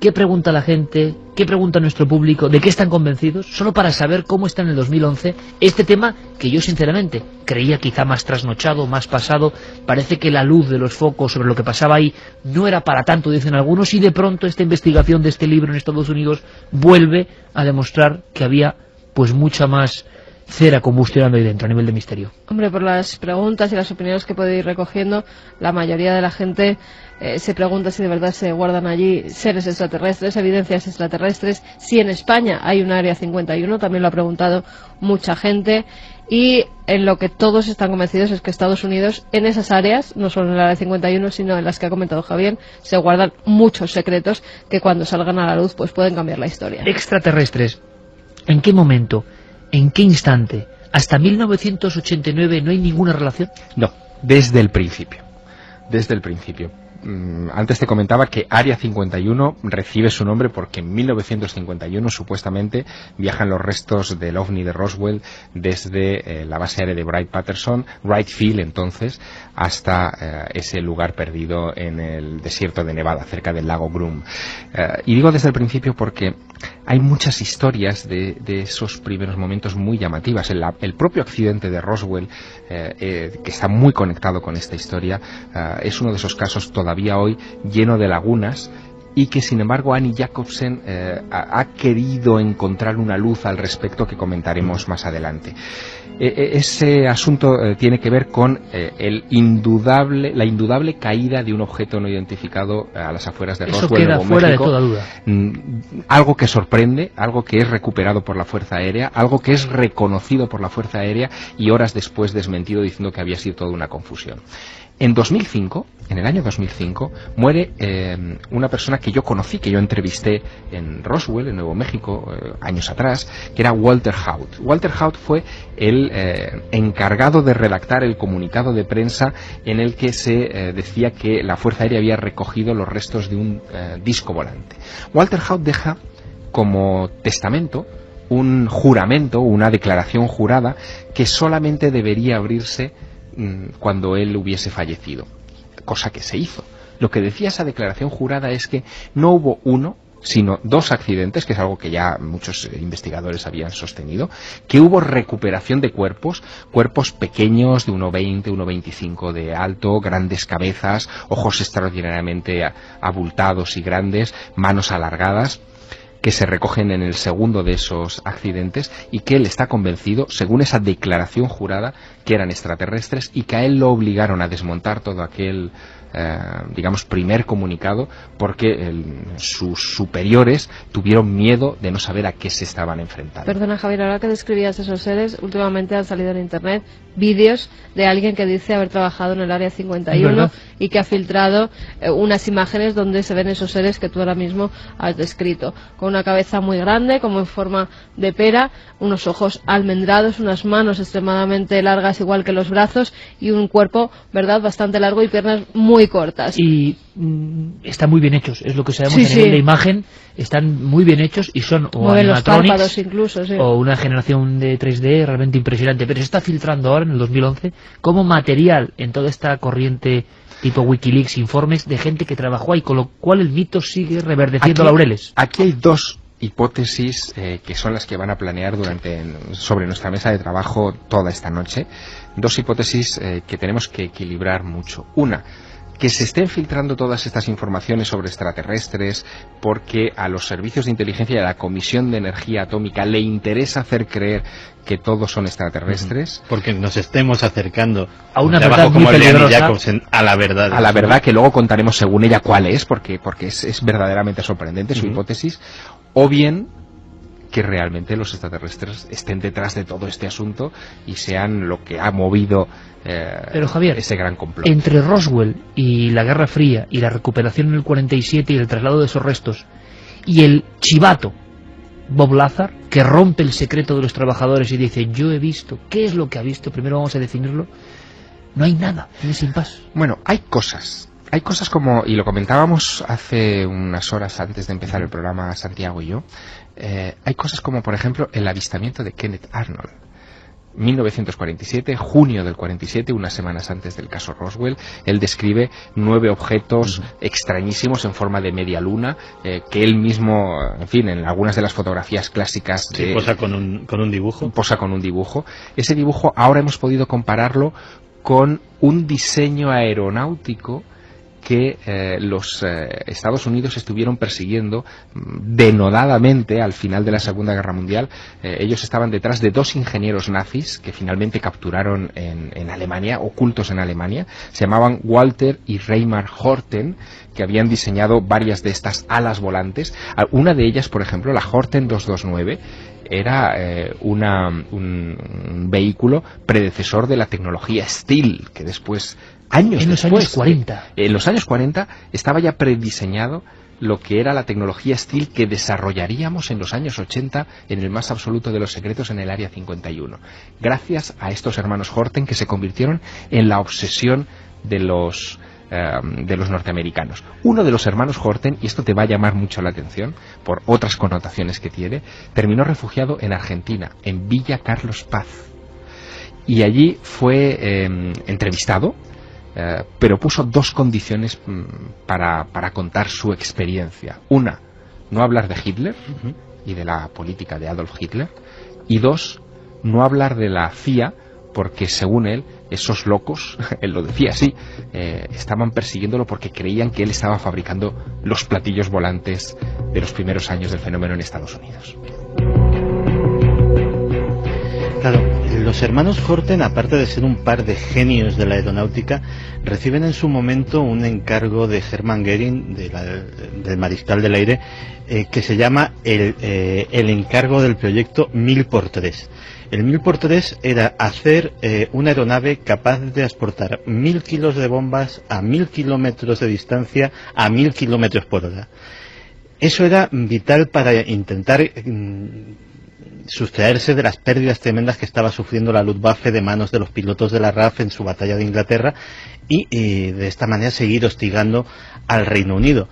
B: qué pregunta la gente, qué pregunta nuestro público, de qué están convencidos, solo para saber cómo está en el 2011 este tema que yo sinceramente creía quizá más trasnochado, más pasado. Parece que la luz de los focos sobre lo que pasaba ahí no era para tanto, dicen algunos, y de pronto esta investigación de este libro en Estados Unidos vuelve a demostrar que había pues mucha más cera combustionando ahí dentro a nivel de misterio.
G: Hombre, por las preguntas y las opiniones que puedo ir recogiendo, la mayoría de la gente se pregunta si de verdad se guardan allí seres extraterrestres, evidencias extraterrestres, si en España hay un Área 51, también lo ha preguntado mucha gente, y en lo que todos están convencidos es que Estados Unidos, en esas áreas, no solo en el Área 51, sino en las que ha comentado Javier, se guardan muchos secretos que cuando salgan a la luz pues pueden cambiar la historia.
B: Extraterrestres, ¿en qué momento? ¿En qué instante? ¿Hasta 1989 no hay ninguna relación?
D: No, desde el principio. Desde el principio. Antes te comentaba que Área 51 recibe su nombre porque en 1951 supuestamente viajan los restos del OVNI de Roswell desde la base aérea de Wright Field entonces, hasta ese lugar perdido en el desierto de Nevada, cerca del lago Groom. Y digo desde el principio porque hay muchas historias de esos primeros momentos muy llamativas. El propio accidente de Roswell, que está muy conectado con esta historia, es uno de esos casos todavía hoy lleno de lagunas y que sin embargo Annie Jacobsen ha querido encontrar una luz al respecto que comentaremos más adelante. Ese asunto tiene que ver con la indudable caída de un objeto no identificado a las afueras de Roswell,
B: Eso queda
D: Nuevo
B: fuera
D: México.
B: de toda duda.
D: Algo que sorprende, algo que es recuperado por la Fuerza Aérea, algo que es reconocido por la Fuerza Aérea y horas después desmentido diciendo que había sido toda una confusión. En 2005, en el año 2005, muere una persona que yo conocí, que yo entrevisté en Roswell, en Nuevo México, años atrás, que era Walter Haut. Walter Haut fue el encargado de redactar el comunicado de prensa en el que se decía que la Fuerza Aérea había recogido los restos de un disco volante. Walter Haut deja como testamento un juramento, una declaración jurada, que solamente debería abrirse cuando él hubiese fallecido, cosa que se hizo. Lo que decía esa declaración jurada es que no hubo uno, sino 2 accidentes, que es algo que ya muchos investigadores habían sostenido, que hubo recuperación de cuerpos pequeños de 1,20, 1,25 de alto, grandes cabezas, ojos extraordinariamente abultados y grandes, manos alargadas, que se recogen en el segundo de esos accidentes, y que él está convencido, según esa declaración jurada, que eran extraterrestres y que a él lo obligaron a desmontar todo aquel primer comunicado porque sus superiores tuvieron miedo de no saber a qué se estaban enfrentando.
G: Perdona, Javier, ahora que describías esos seres, últimamente han salido en internet vídeos de alguien que dice haber trabajado en el Área 51 y que ha filtrado unas imágenes donde se ven esos seres que tú ahora mismo has descrito, con una cabeza muy grande, como en forma de pera, unos ojos almendrados, unas manos extremadamente largas igual que los brazos y un cuerpo, ¿verdad?, bastante largo y piernas muy cortas.
B: Y están muy bien hechos, es lo que sabemos a nivel de imagen, están muy bien hechos y son o
G: mueven los
B: animatronics
G: párpados incluso,
B: o una generación de 3D realmente impresionante, pero se está filtrando ahora en el 2011 como material en toda esta corriente tipo Wikileaks, informes de gente que trabajó ahí, con lo cual el mito sigue reverdeciendo laureles.
D: Aquí hay 2 hipótesis que son las que van a planear sobre nuestra mesa de trabajo toda esta noche. 2 hipótesis que tenemos que equilibrar mucho. Una, que se estén filtrando todas estas informaciones sobre extraterrestres porque a los servicios de inteligencia y a la Comisión de Energía Atómica le interesa hacer creer que todos son extraterrestres.
H: Porque nos estemos acercando
B: a una
H: trabajo
B: verdad muy
H: como el de Annie
B: peligrosa,
H: Jacobsen, a la verdad.
D: A la verdad, que luego contaremos según ella cuál es, porque es verdaderamente sorprendente su hipótesis. O bien que realmente los extraterrestres estén detrás de todo este asunto y sean lo que ha movido
B: pero Javier,
D: ese gran complot.
B: Entre Roswell y la Guerra Fría y la recuperación en el 47 y el traslado de esos restos y el chivato Bob Lazar, que rompe el secreto de los trabajadores y dice yo he visto, ¿qué es lo que ha visto? Primero vamos a definirlo. No hay nada en ese impasse.
D: Bueno, hay cosas como, y lo comentábamos hace unas horas antes de empezar el programa Santiago y yo, hay cosas como por ejemplo el avistamiento de Kenneth Arnold. 1947, junio del 47, unas semanas antes del caso Roswell, él describe 9 objetos extrañísimos en forma de media luna, que él mismo, en fin, en algunas de las fotografías clásicas
H: posa con un dibujo.
D: Posa con un dibujo. Ese dibujo ahora hemos podido compararlo con un diseño aeronáutico que los Estados Unidos estuvieron persiguiendo denodadamente al final de la Segunda Guerra Mundial. Ellos estaban detrás de 2 ingenieros nazis que finalmente capturaron en Alemania, ocultos en Alemania. Se llamaban Walter y Reimar Horten, que habían diseñado varias de estas alas volantes. Una de ellas, por ejemplo, la Horten 229, era un vehículo predecesor de la tecnología Stealth, que después, en los años 40 estaba ya prediseñado lo que era la tecnología Stealth que desarrollaríamos en los años 80 en el más absoluto de los secretos en el Área 51, gracias a estos hermanos Horten, que se convirtieron en la obsesión de los norteamericanos. Uno de los hermanos Horten, y esto te va a llamar mucho la atención por otras connotaciones que tiene, terminó refugiado en Argentina, en Villa Carlos Paz, y allí fue entrevistado, pero puso 2 condiciones para contar su experiencia. Una, no hablar de Hitler y de la política de Adolf Hitler, y 2, no hablar de la CIA porque según él, esos locos, él lo decía así, estaban persiguiéndolo porque creían que él estaba fabricando los platillos volantes de los primeros años del fenómeno en Estados Unidos.
H: Claro, los hermanos Horten, aparte de ser un par de genios de la aeronáutica, reciben en su momento un encargo de Hermann Göring, del mariscal del aire, que se llama el encargo del proyecto 1000×3. El 1000×3 era hacer una aeronave capaz de transportar 1000 kilos de bombas a 1000 kilómetros de distancia a 1000 kilómetros por hora. Eso era vital para intentar sustraerse de las pérdidas tremendas que estaba sufriendo la Luftwaffe de manos de los pilotos de la RAF en su batalla de Inglaterra y de esta manera seguir hostigando al Reino Unido.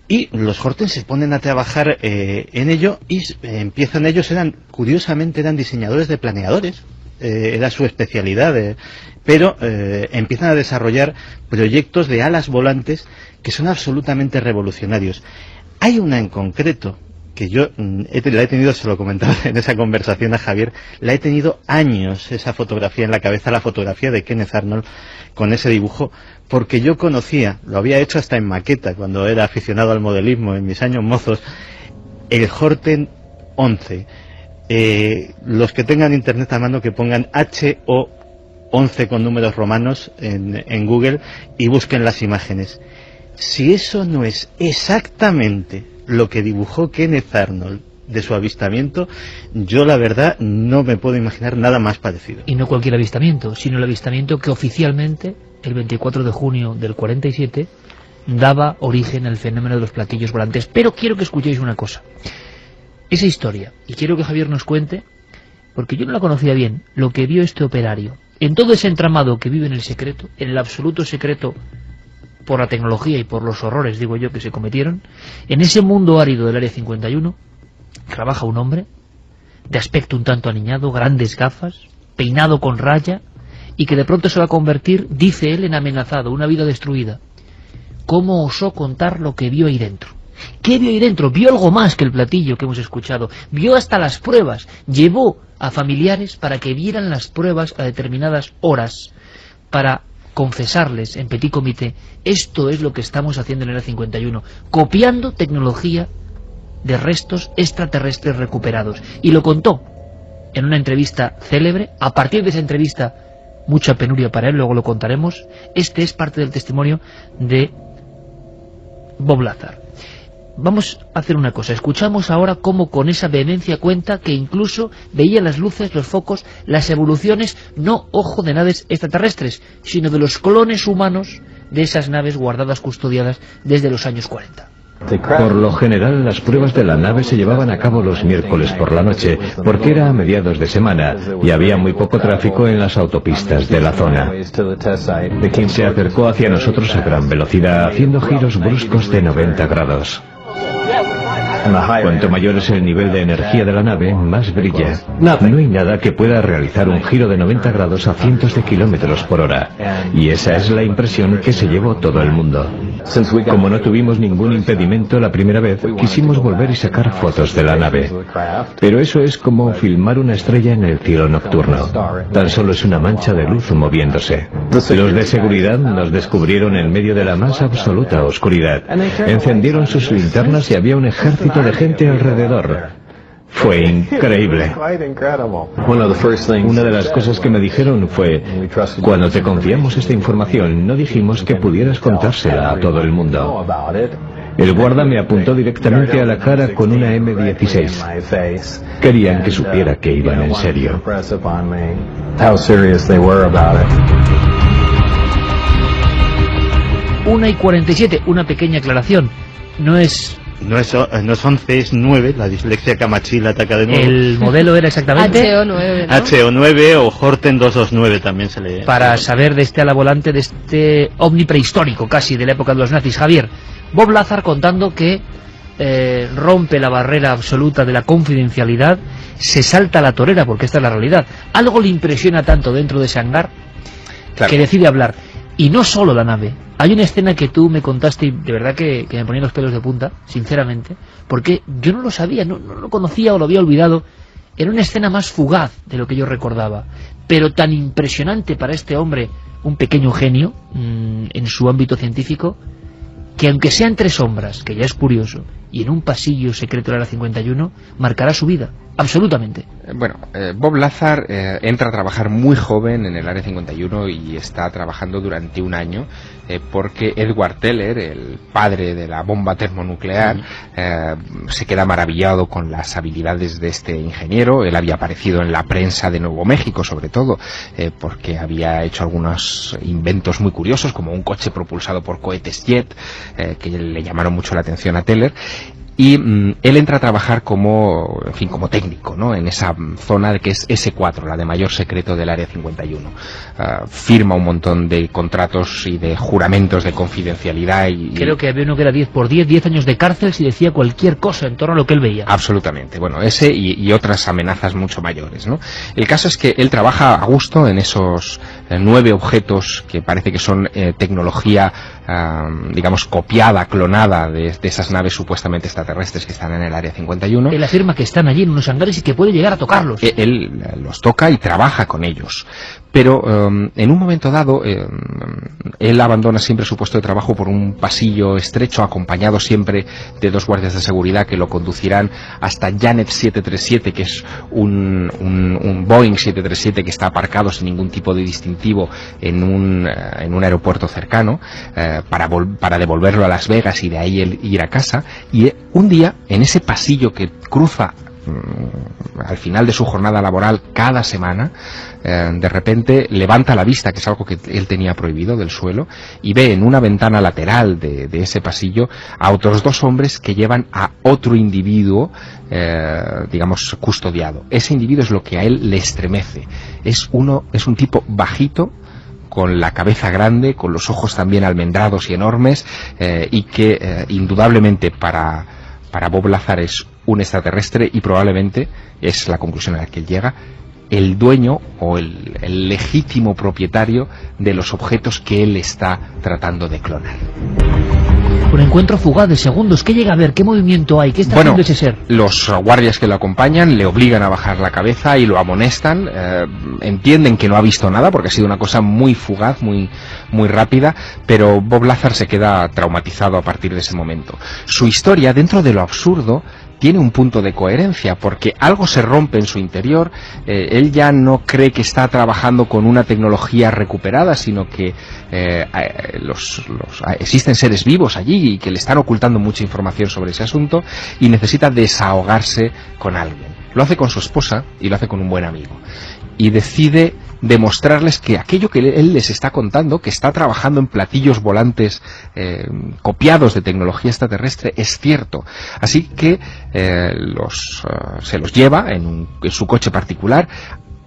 H: Y los Horten se ponen a trabajar en ello y empiezan ellos, curiosamente eran diseñadores de planeadores, era su especialidad, pero empiezan a desarrollar proyectos de alas volantes que son absolutamente revolucionarios. Hay una en concreto que yo la he tenido, se lo comentaba en esa conversación a Javier, la he tenido años esa fotografía en la cabeza, la fotografía de Kenneth Arnold con ese dibujo, porque yo conocía, lo había hecho hasta en maqueta cuando era aficionado al modelismo en mis años mozos, el Horten 11. Los que tengan internet a mano que pongan HO 11 con números romanos en Google y busquen las imágenes. Si eso no es exactamente lo que dibujó Kenneth Arnold de su avistamiento, yo la verdad no me puedo imaginar nada más parecido.
B: Y no cualquier avistamiento, sino el avistamiento que oficialmente, el 24 de junio del 47, daba origen al fenómeno de los platillos volantes. Pero quiero que escuchéis una cosa. Esa historia, y quiero que Javier nos cuente, porque yo no la conocía bien, lo que vio este operario, en todo ese entramado que vive en el secreto, en el absoluto secreto, por la tecnología y por los horrores, digo yo, que se cometieron, en ese mundo árido del Área 51, trabaja un hombre, de aspecto un tanto aniñado, grandes gafas, peinado con raya, y que de pronto se va a convertir, dice él, en amenazado, una vida destruida. ¿Cómo osó contar lo que vio ahí dentro? ¿Qué vio ahí dentro? Vio algo más que el platillo que hemos escuchado, vio hasta las pruebas, llevó a familiares para que vieran las pruebas a determinadas horas, para confesarles en petit comité, esto es lo que estamos haciendo en el Área 51, copiando tecnología de restos extraterrestres recuperados. Y lo contó en una entrevista célebre. A partir de esa entrevista, mucha penuria para él, luego lo contaremos. Este es parte del testimonio de Bob Lazar. Vamos a hacer una cosa, escuchamos ahora cómo con esa vehemencia cuenta que incluso veía las luces, los focos, las evoluciones, no, ojo, de naves extraterrestres, sino de los clones humanos de esas naves guardadas, custodiadas desde los años 40.
E: Por lo general, las pruebas de la nave se llevaban a cabo los miércoles por la noche, porque era a mediados de semana y había muy poco tráfico en las autopistas de la zona. Se acercó hacia nosotros a gran velocidad, haciendo giros bruscos de 90 grados. Cuanto mayor es el nivel de energía de la nave, más brilla. No hay nada que pueda realizar un giro de 90 grados a cientos de kilómetros por hora. Y esa es la impresión que se llevó todo el mundo. Como no tuvimos ningún impedimento la primera vez, quisimos volver y sacar fotos de la nave. Pero eso es como filmar una estrella en el cielo nocturno. Tan solo es una mancha de luz moviéndose. Los de seguridad nos descubrieron en medio de la más absoluta oscuridad. Encendieron sus linternas y había un ejército de gente alrededor. Fue increíble. Una de las cosas que me dijeron fue: cuando te confiamos esta información, no dijimos que pudieras contársela a todo el mundo. El guarda me apuntó directamente a la cara con una M16. Querían que supiera que iban en serio.
B: 1:47, una pequeña aclaración. No es
H: 11, es 9, la dislexia Camachil ataca de nuevo.
B: el modelo, era exactamente
G: HO9, ¿no?
H: HO9 o Horten 229 también se le...
B: para saber de este ala volante, de este ovni prehistórico casi de la época de los nazis. Javier, Bob Lazar contando que rompe la barrera absoluta de la confidencialidad, se salta la torera, porque esta es la realidad. Algo le impresiona tanto dentro de ese hangar, claro, que decide hablar. Y no solo la nave. Hay una escena que tú me contaste y de verdad que me ponía los pelos de punta, sinceramente, porque yo no lo sabía, no lo conocía o lo había olvidado. Era una escena más fugaz de lo que yo recordaba, pero tan impresionante para este hombre, un pequeño genio en su ámbito científico, que aunque sea entre sombras, que ya es curioso, y en un pasillo secreto del Área 51, marcará su vida, absolutamente.
D: Bueno, Bob Lazar entra a trabajar muy joven en el Área 51 y está trabajando durante un año porque Edward Teller, el padre de la bomba termonuclear, se queda maravillado con las habilidades de este ingeniero. Él había aparecido en la prensa de Nuevo México, sobre todo, porque había hecho algunos inventos muy curiosos, como un coche propulsado por cohetes jet, que le llamaron mucho la atención a Teller. Y él entra a trabajar como técnico, ¿no?, en esa zona que es S4, la de mayor secreto del Área 51. Firma un montón de contratos y de juramentos de confidencialidad.
B: Creo que había uno que era 10 por 10 años de cárcel si decía cualquier cosa en torno a lo que él veía.
D: Absolutamente. Bueno, ese y otras amenazas mucho mayores, ¿no? El caso es que él trabaja a gusto en esos 9 objetos que parece que son tecnología, digamos, copiada, clonada de esas naves supuestamente extraterrestres que están en el Área 51.
B: Él afirma que están allí en unos hangares y que puede llegar a tocarlos.
D: Él los toca y trabaja con ellos. Pero en un momento dado, él abandona siempre su puesto de trabajo por un pasillo estrecho, acompañado siempre de 2 guardias de seguridad que lo conducirán hasta Janet 737, que es un Boeing 737 que está aparcado sin ningún tipo de distintivo en un aeropuerto cercano, para devolverlo a Las Vegas y de ahí él ir a casa. Y un día, en ese pasillo que cruza al final de su jornada laboral cada semana, de repente levanta la vista, que es algo que él tenía prohibido, del suelo, y ve en una ventana lateral de ese pasillo a otros 2 hombres que llevan a otro individuo, digamos, custodiado. Ese individuo es lo que a él le estremece. Es un tipo bajito, con la cabeza grande, con los ojos también almendrados y enormes, y que indudablemente para Bob Lazar es un extraterrestre, y probablemente, es la conclusión a la que él llega, el dueño o el legítimo propietario de los objetos que él está tratando de clonar.
B: Un encuentro fugaz de segundos. ¿Qué llega a ver? ¿Qué movimiento hay? ¿Qué está haciendo ese ser?
D: Los guardias que lo acompañan le obligan a bajar la cabeza y lo amonestan. Entienden que no ha visto nada porque ha sido una cosa muy fugaz, muy rápida, pero Bob Lazar se queda traumatizado a partir de ese momento. Su historia, dentro de lo absurdo, tiene un punto de coherencia, porque algo se rompe en su interior. Él ya no cree que está trabajando con una tecnología recuperada, sino que existen seres vivos allí y que le están ocultando mucha información sobre ese asunto, y necesita desahogarse con alguien. Lo hace con su esposa y lo hace con un buen amigo, y decide demostrarles que aquello que él les está contando, que está trabajando en platillos volantes copiados de tecnología extraterrestre, es cierto. Así que se los lleva en su coche particular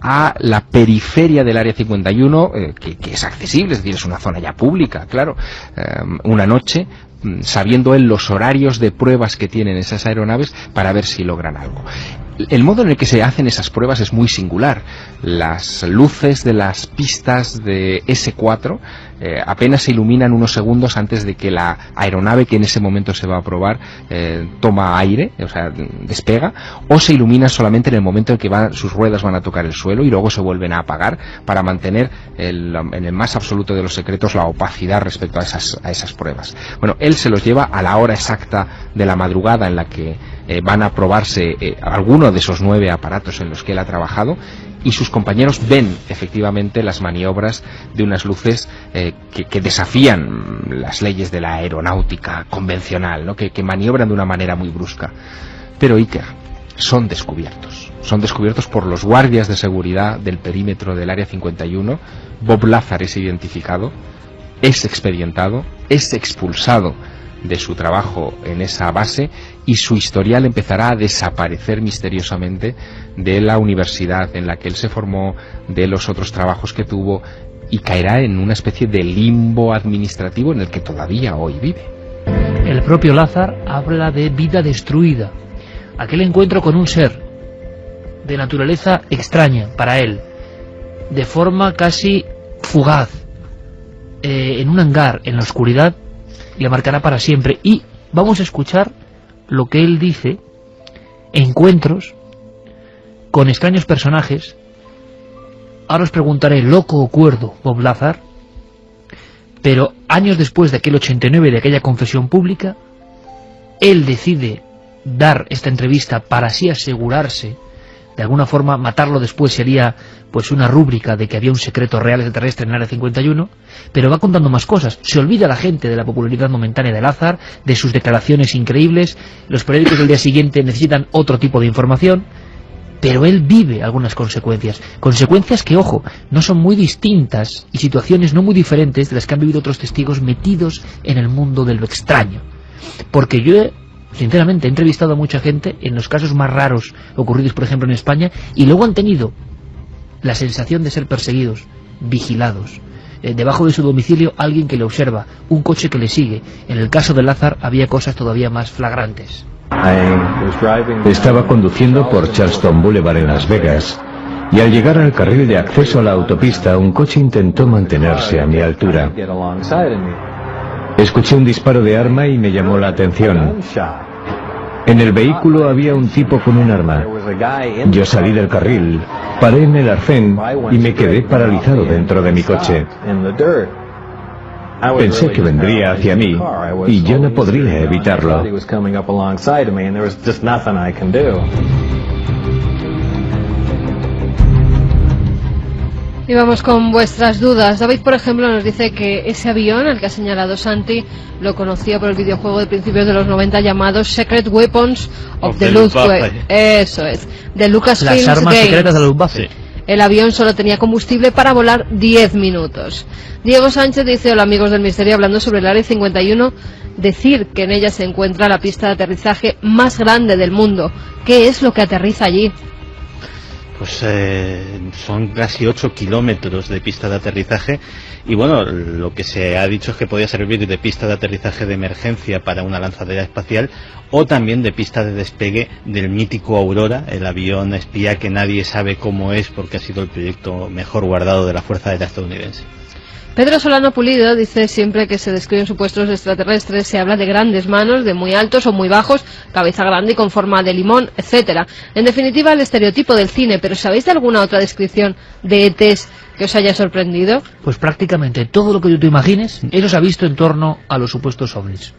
D: a la periferia del Área 51, que es accesible, es decir, es una zona ya pública, claro, una noche, sabiendo él los horarios de pruebas que tienen esas aeronaves para ver si logran algo. El modo en el que se hacen esas pruebas es muy singular. Las luces de las pistas de S4 apenas se iluminan unos segundos antes de que la aeronave que en ese momento se va a probar toma aire, o sea, despega, o se iluminan solamente en el momento en que sus ruedas van a tocar el suelo y luego se vuelven a apagar para mantener en el más absoluto de los secretos la opacidad respecto a esas pruebas. Bueno, él se los lleva a la hora exacta de la madrugada en la que van a probarse alguno de esos 9 aparatos en los que él ha trabajado, y sus compañeros ven efectivamente las maniobras de unas luces que desafían las leyes de la aeronáutica convencional, ¿no? que maniobran de una manera muy brusca. Pero Iker, son descubiertos por los guardias de seguridad del perímetro del Área 51. Bob Lazar es identificado, es expedientado, es expulsado de su trabajo en esa base, y su historial empezará a desaparecer misteriosamente de la universidad en la que él se formó, de los otros trabajos que tuvo, y caerá en una especie de limbo administrativo en el que todavía hoy vive.
B: El propio Lazar habla de vida destruida. Aquel encuentro con un ser de naturaleza extraña para él, de forma casi fugaz, en un hangar, en la oscuridad, le marcará para siempre. Y vamos a escuchar lo que él dice: encuentros con extraños personajes. Ahora os preguntaré, ¿loco o cuerdo Bob Lazar? Pero años después de aquel 89, de aquella confesión pública, él decide dar esta entrevista para así asegurarse, de alguna forma matarlo después sería pues una rúbrica de que había un secreto real extraterrestre en el Área 51, pero va contando más cosas. Se olvida la gente de la popularidad momentánea de Lazar, de sus declaraciones increíbles, los periódicos del día siguiente necesitan otro tipo de información, pero él vive algunas consecuencias. Consecuencias que, ojo, no son muy distintas y situaciones no muy diferentes de las que han vivido otros testigos metidos en el mundo de lo extraño. Porque yo, sinceramente, he entrevistado a mucha gente en los casos más raros ocurridos, por ejemplo, en España, y luego han tenido la sensación de ser perseguidos, vigilados. Debajo de su domicilio alguien que le observa, un coche que le sigue. En el caso de Lazar había cosas todavía más flagrantes.
E: Estaba conduciendo por Charleston Boulevard en Las Vegas, y al llegar al carril de acceso a la autopista, un coche intentó mantenerse a mi altura. Escuché un disparo de arma y me llamó la atención. En el vehículo había un tipo con un arma. Yo salí del carril, paré en el arcén y me quedé paralizado dentro de mi coche. Pensé que vendría hacia mí y yo no podría evitarlo.
G: Y vamos con vuestras dudas. David, por ejemplo, nos dice que ese avión al que ha señalado Santi lo conocía por el videojuego de principios de los 90 llamado Secret Weapons of the Luftwaffe. Eso es, de Lucasfilm
B: Las armas
G: Games.
B: secretas de la Luftwaffe.
H: Sí.
G: El avión solo tenía combustible para volar 10 minutos. Diego Sánchez dice: hola amigos del misterio, hablando sobre el Área 51, decir que en ella se encuentra la pista de aterrizaje más grande del mundo. ¿Qué es lo que aterriza allí?
H: Pues son casi 8 kilómetros de pista de aterrizaje y bueno, lo que se ha dicho es que podía servir de pista de aterrizaje de emergencia para una lanzadera espacial o también de pista de despegue del mítico Aurora, el avión espía que nadie sabe cómo es porque ha sido el proyecto mejor guardado de la Fuerza Aérea estadounidense.
G: Pedro Solano Pulido dice: siempre que se describen supuestos extraterrestres se habla de grandes manos, de muy altos o muy bajos, cabeza grande y con forma de limón, etcétera. En definitiva, el estereotipo del cine. ¿Pero sabéis de alguna otra descripción de ETs que os haya sorprendido?
B: Pues prácticamente todo lo que tú te imagines, eso se ha visto en torno a los supuestos ovnis.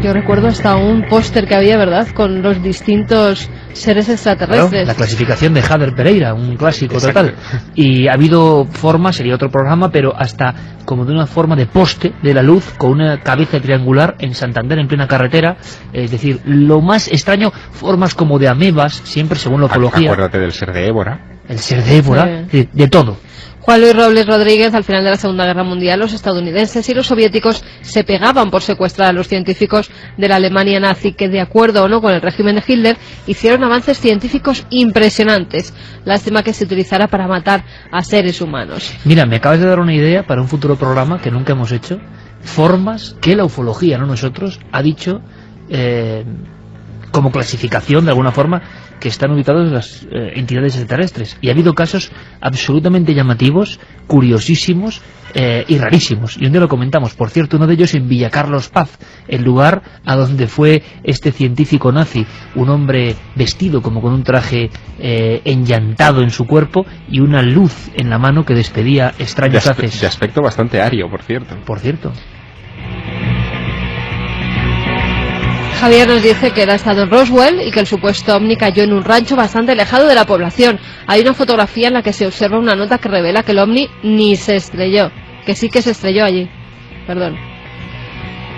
G: Yo recuerdo hasta un póster que había, ¿verdad?, con los distintos seres extraterrestres.
B: Claro, la clasificación de Jader Pereira, un clásico total. Y ha habido formas, sería otro programa, pero hasta como de una forma de poste de la luz con una cabeza triangular en Santander en plena carretera. Es decir, lo más extraño, formas como de amebas, siempre según la ufología.
D: Acuérdate del ser de Évora.
B: El ser de Évora,
G: Sí.
B: de todo.
G: Juan Luis Robles Rodríguez: al final de la Segunda Guerra Mundial los estadounidenses y los soviéticos se pegaban por secuestrar a los científicos de la Alemania nazi que, de acuerdo o no con el régimen de Hitler, hicieron avances científicos impresionantes. Lástima que se utilizara para matar a seres humanos.
B: Mira, me acabas de dar una idea para un futuro programa que nunca hemos hecho. Formas que la ufología, no nosotros, ha dicho como clasificación de alguna forma que están ubicados en las entidades extraterrestres. Y ha habido casos absolutamente llamativos, curiosísimos y rarísimos. Y un día lo comentamos. Por cierto, uno de ellos en Villa Carlos Paz, el lugar a donde fue este científico nazi, un hombre vestido como con un traje enllantado en su cuerpo y una luz en la mano que despedía extraños haces.
D: De aspecto bastante ario, por cierto.
B: Por cierto.
G: Javier nos dice que él ha estado en Roswell y que el supuesto ovni cayó en un rancho bastante alejado de la población. Hay una fotografía en la que se observa una nota que revela que el ovni ni se estrelló, que sí que se estrelló allí. Perdón.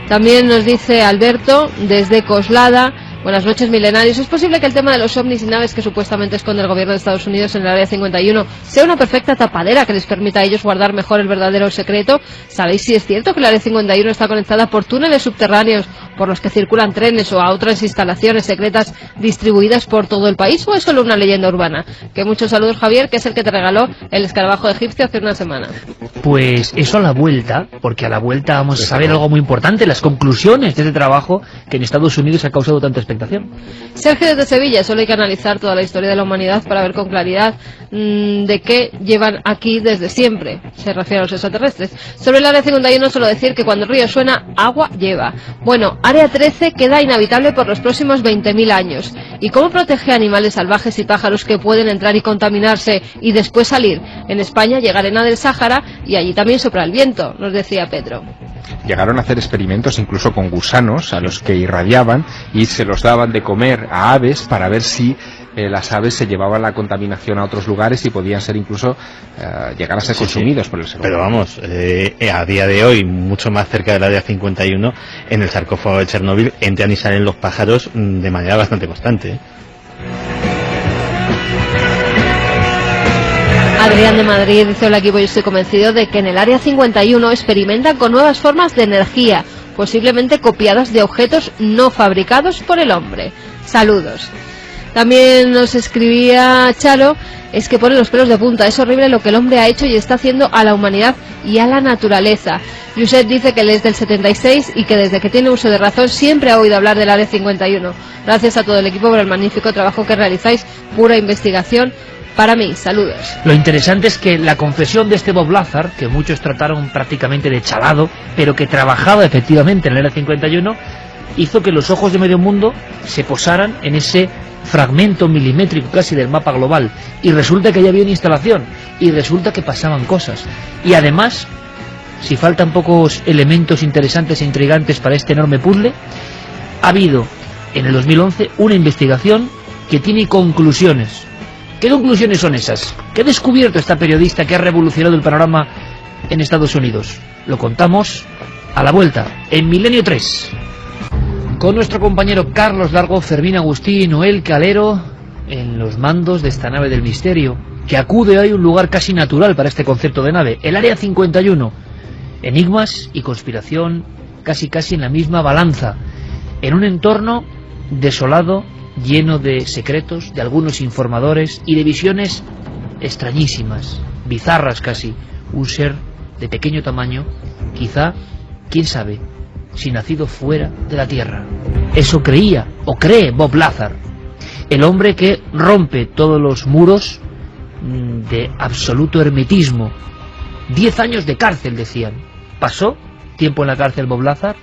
G: También nos dice Alberto desde Coslada: buenas noches, milenarios. ¿Es posible que el tema de los ovnis y naves que supuestamente esconde el gobierno de Estados Unidos en el Área 51 sea una perfecta tapadera que les permita a ellos guardar mejor el verdadero secreto? ¿Sabéis si es cierto que el Área 51 está conectada por túneles subterráneos por los que circulan trenes o a otras instalaciones secretas distribuidas por todo el país, o es solo una leyenda urbana? Que muchos saludos, Javier, que es el que te regaló el escarabajo egipcio hace una semana.
B: Pues eso a la vuelta, porque a la vuelta vamos a saber algo muy importante, las conclusiones de este trabajo que en Estados Unidos ha causado tanta expectación.
G: Sergio desde Sevilla: solo hay que analizar toda la historia de la humanidad para ver con claridad de qué llevan aquí desde siempre. Se refiere a los extraterrestres. Sobre el Área 51 solo decir que cuando el río suena, agua lleva. Bueno, Área 13 queda inhabitable por los próximos 20.000 años. ¿Y cómo protege a animales salvajes y pájaros que pueden entrar y contaminarse y después salir? En España llega arena del Sáhara y allí también sopla el viento, nos decía Pedro.
D: Llegaron a hacer experimentos incluso con gusanos a los que irradiaban y se los daban de comer a aves para ver si las aves se llevaban la contaminación a otros lugares y podían ser incluso llegar a ser consumidos por el ser humano.
H: Pero vamos, a día de hoy, mucho más cerca del área 51, en el sarcófago de Chernóbil entran y salen los pájaros de manera bastante constante.
G: Adrián de Madrid dice: hola equipo, yo estoy convencido de que en el área 51 experimentan con nuevas formas de energía, posiblemente copiadas de objetos no fabricados por el hombre. Saludos. También nos escribía Charo: es que pone los pelos de punta, es horrible lo que el hombre ha hecho y está haciendo a la humanidad y a la naturaleza. Josep dice que él es del 76 y que desde que tiene uso de razón siempre ha oído hablar del área 51. Gracias a todo el equipo por el magnífico trabajo que realizáis, pura investigación para mí. Saludos.
B: Lo interesante es que la confesión de este Bob Lazar, que muchos trataron prácticamente de chalado, pero que trabajaba efectivamente en el área 51, hizo que los ojos de medio mundo se posaran en ese fragmento milimétrico casi del mapa global, y resulta que ya había una instalación, y resulta que pasaban cosas, y además, si faltan pocos elementos interesantes e intrigantes para este enorme puzzle, ha habido en el 2011 una investigación que tiene conclusiones. ¿Qué conclusiones son esas? ¿Qué ha descubierto esta periodista que ha revolucionado el panorama en Estados Unidos? Lo contamos a la vuelta, en Milenio 3. Con nuestro compañero Carlos Largo, Fermín Agustí y Noel Calero en los mandos de esta nave del misterio, que acude hoy a un lugar casi natural para este concepto de nave, el Área 51. Enigmas y conspiración casi en la misma balanza, en un entorno desolado, lleno de secretos, de algunos informadores y de visiones extrañísimas, bizarras casi. Un ser de pequeño tamaño, quizá, quién sabe, si nacido fuera de la Tierra. Eso creía, o cree, Bob Lazar, el hombre que rompe todos los muros de absoluto hermetismo. 10 años de cárcel, decían. Pasó tiempo en la cárcel Bob Lazar,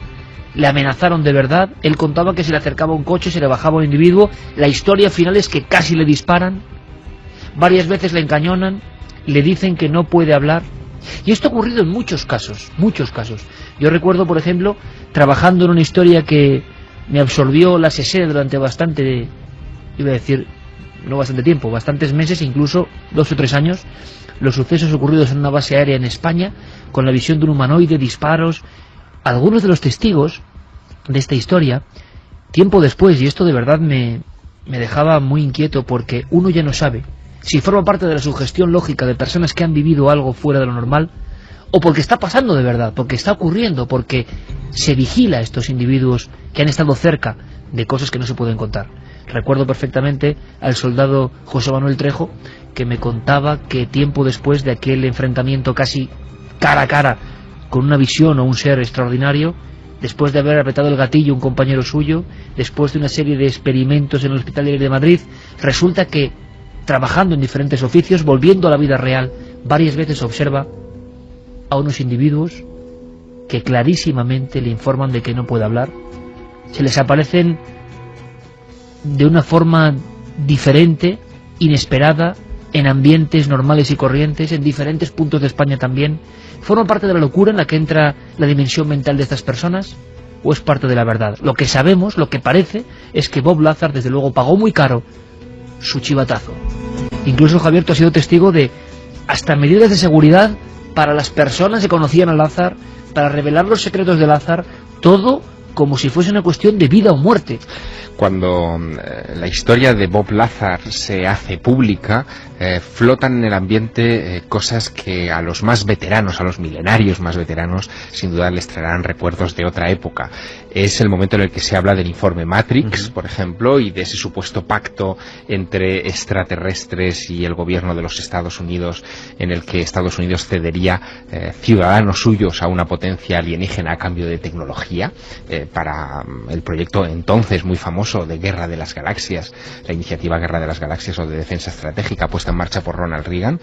B: le amenazaron de verdad, él contaba que se le acercaba un coche, se le bajaba un individuo, la historia final es que casi le disparan, varias veces le encañonan, le dicen que no puede hablar. Y esto ha ocurrido en muchos casos, muchos casos. Yo recuerdo, por ejemplo, trabajando en una historia que me absorbió la SESE durante bastante, iba a decir, no bastante tiempo, bastantes meses, incluso 2 o 3 años, los sucesos ocurridos en una base aérea en España, con la visión de un humanoide, disparos. Algunos de los testigos de esta historia, tiempo después, y esto de verdad me dejaba muy inquieto, porque uno ya no sabe si forma parte de la sugestión lógica de personas que han vivido algo fuera de lo normal, o porque está pasando de verdad, porque está ocurriendo, porque se vigila a estos individuos que han estado cerca de cosas que no se pueden contar. Recuerdo perfectamente al soldado José Manuel Trejo, que me contaba que tiempo después de aquel enfrentamiento casi cara a cara con una visión o un ser extraordinario, después de haber apretado el gatillo un compañero suyo, después de una serie de experimentos en el Hospital de Madrid, resulta que, trabajando en diferentes oficios, volviendo a la vida real, varias veces observa a unos individuos que clarísimamente le informan de que no puede hablar, se les aparecen de una forma diferente, inesperada, en ambientes normales y corrientes, en diferentes puntos de España también. ¿Forma parte de la locura en la que entra la dimensión mental de estas personas? ¿O es parte de la verdad? Lo que sabemos, lo que parece, es que Bob Lazar desde luego pagó muy caro su chivatazo. Incluso Javier, tú has sido testigo de hasta medidas de seguridad para las personas que conocían a Lazar, para revelar los secretos de Lazar, todo como si fuese una cuestión de vida o muerte.
D: Cuando la historia de Bob Lazar se hace pública, flotan en el ambiente cosas que a los más veteranos, a los milenarios más veteranos, sin duda les traerán recuerdos de otra época. Es el momento en el que se habla del informe Matrix, por ejemplo, y de ese supuesto pacto entre extraterrestres y el gobierno de los Estados Unidos, en el que Estados Unidos cedería ciudadanos suyos a una potencia alienígena a cambio de tecnología, para el proyecto entonces muy famoso famoso de Guerra de las Galaxias, la iniciativa Guerra de las Galaxias o de defensa estratégica puesta en marcha por Ronald Reagan.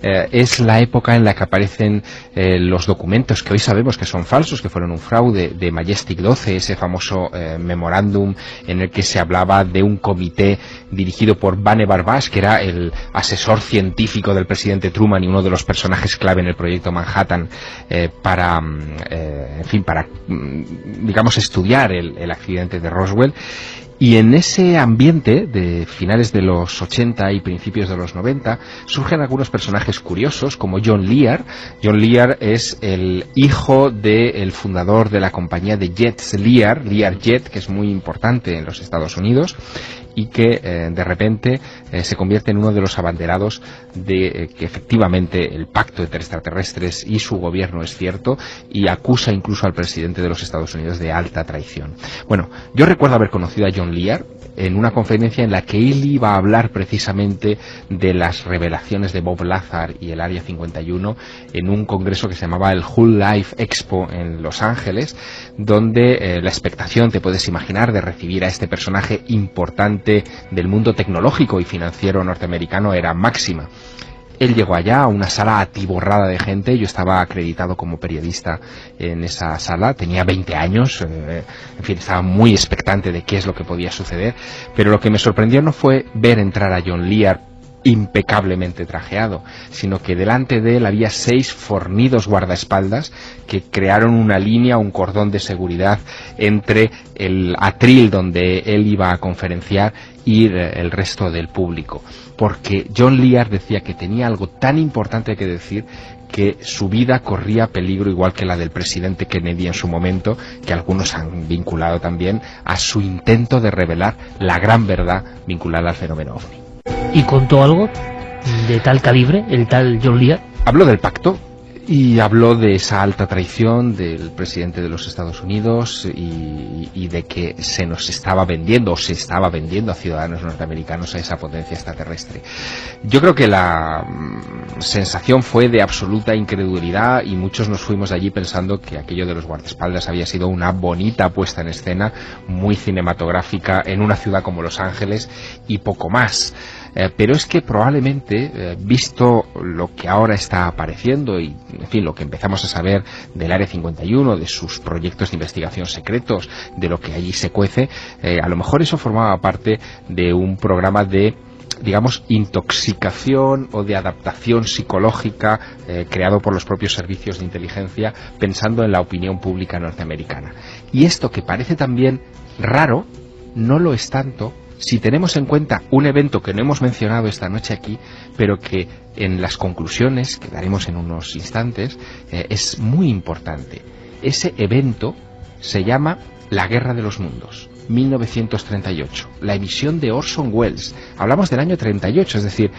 D: Es la época en la que aparecen los documentos que hoy sabemos que son falsos, que fueron un fraude, de Majestic 12, ese famoso memorándum en el que se hablaba de un comité dirigido por Vannevar Bush, que era el asesor científico del presidente Truman y uno de los personajes clave en el proyecto Manhattan, para digamos estudiar el accidente de Roswell. Y en ese ambiente de finales de los 80 y principios de los 90 surgen algunos personajes curiosos como John Lear. John Lear es el hijo del fundador de la compañía de jets Lear Jet, que es muy importante en los Estados Unidos, y que de repente se convierte en uno de los abanderados de que efectivamente el pacto entre extraterrestres y su gobierno es cierto, y acusa incluso al presidente de los Estados Unidos de alta traición. Bueno, yo recuerdo haber conocido a John Lear en una conferencia en la que él iba a hablar precisamente de las revelaciones de Bob Lazar y el Área 51 en un congreso que se llamaba el Hull Life Expo en Los Ángeles, donde la expectación, te puedes imaginar, de recibir a este personaje importante del mundo tecnológico y financiero norteamericano era máxima. Él llegó allá a una sala atiborrada de gente, yo estaba acreditado como periodista en esa sala, tenía 20 años, en fin, estaba muy expectante de qué es lo que podía suceder, pero lo que me sorprendió no fue ver entrar a John Lear impecablemente trajeado, sino que delante de él había 6 fornidos guardaespaldas que crearon una línea, un cordón de seguridad entre el atril donde él iba a conferenciar y el resto del público, porque John Lear decía que tenía algo tan importante que decir que su vida corría peligro igual que la del presidente Kennedy en su momento, que algunos han vinculado también a su intento de revelar la gran verdad vinculada al fenómeno OVNI.
B: ¿Y contó algo de tal calibre, el tal John Lear?
D: Habló del pacto y habló de esa alta traición del presidente de los Estados Unidos y de que se nos estaba vendiendo, o se estaba vendiendo a ciudadanos norteamericanos a esa potencia extraterrestre. Yo creo que la sensación fue de absoluta incredulidad y muchos nos fuimos de allí pensando que aquello de los guardaespaldas había sido una bonita puesta en escena, muy cinematográfica en una ciudad como Los Ángeles y poco más. Pero es que probablemente, visto lo que ahora está apareciendo y, en fin, lo que empezamos a saber del Área 51, de sus proyectos de investigación secretos, de lo que allí se cuece, a lo mejor eso formaba parte de un programa de, digamos, intoxicación o de adaptación psicológica creado por los propios servicios de inteligencia pensando en la opinión pública norteamericana. Y esto, que parece también raro, no lo es tanto si tenemos en cuenta un evento que no hemos mencionado esta noche aquí, pero que en las conclusiones que daremos en unos instantes es muy importante. Ese evento se llama La Guerra de los Mundos, 1938, la emisión de Orson Welles. Hablamos del año 38, es decir,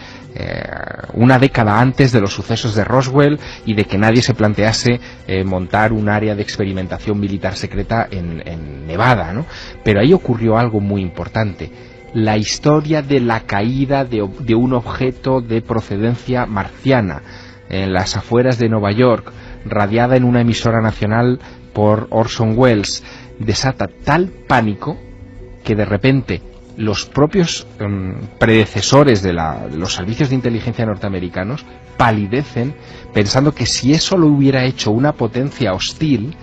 D: una década antes de los sucesos de Roswell y de que nadie se plantease montar un área de experimentación militar secreta en Nevada, ¿no? Pero ahí ocurrió algo muy importante. La historia de la caída de un objeto de procedencia marciana en las afueras de Nueva York, radiada en una emisora nacional por Orson Welles, desata tal pánico que de repente los propios predecesores de los servicios de inteligencia norteamericanos palidecen pensando que si eso lo hubiera hecho una potencia hostil,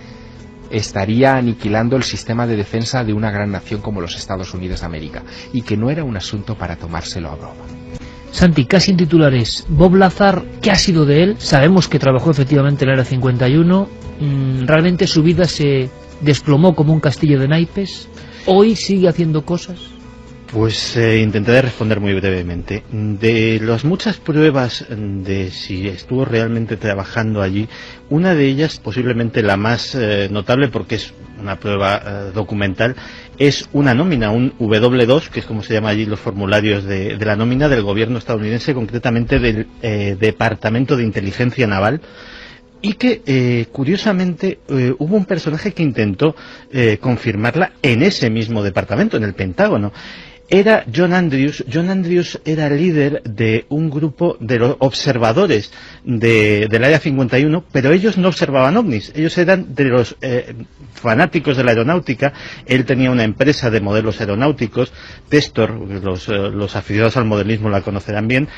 D: estaría aniquilando el sistema de defensa de una gran nación como los Estados Unidos de América, y que no era un asunto para tomárselo a broma.
B: Santi, casi en titulares, Bob Lazar, ¿qué ha sido de él? Sabemos que trabajó efectivamente en el Área 51, realmente su vida se desplomó como un castillo de naipes, ¿hoy sigue haciendo cosas?
H: Pues intentaré responder muy brevemente. De las muchas pruebas de si estuvo realmente trabajando allí, una de ellas, posiblemente la más notable porque es una prueba documental, es una nómina, un W2, que es como se llama allí los formularios de la nómina del gobierno estadounidense, concretamente del Departamento de Inteligencia Naval, y que curiosamente hubo un personaje que intentó confirmarla en ese mismo departamento, en el Pentágono. era John Andrews. John Andrews era líder de un grupo de los observadores del Área 51, pero ellos no observaban ovnis, ellos eran de los fanáticos de la aeronáutica. Él tenía una empresa de modelos aeronáuticos, Testor, los aficionados al modelismo la conocerán bien,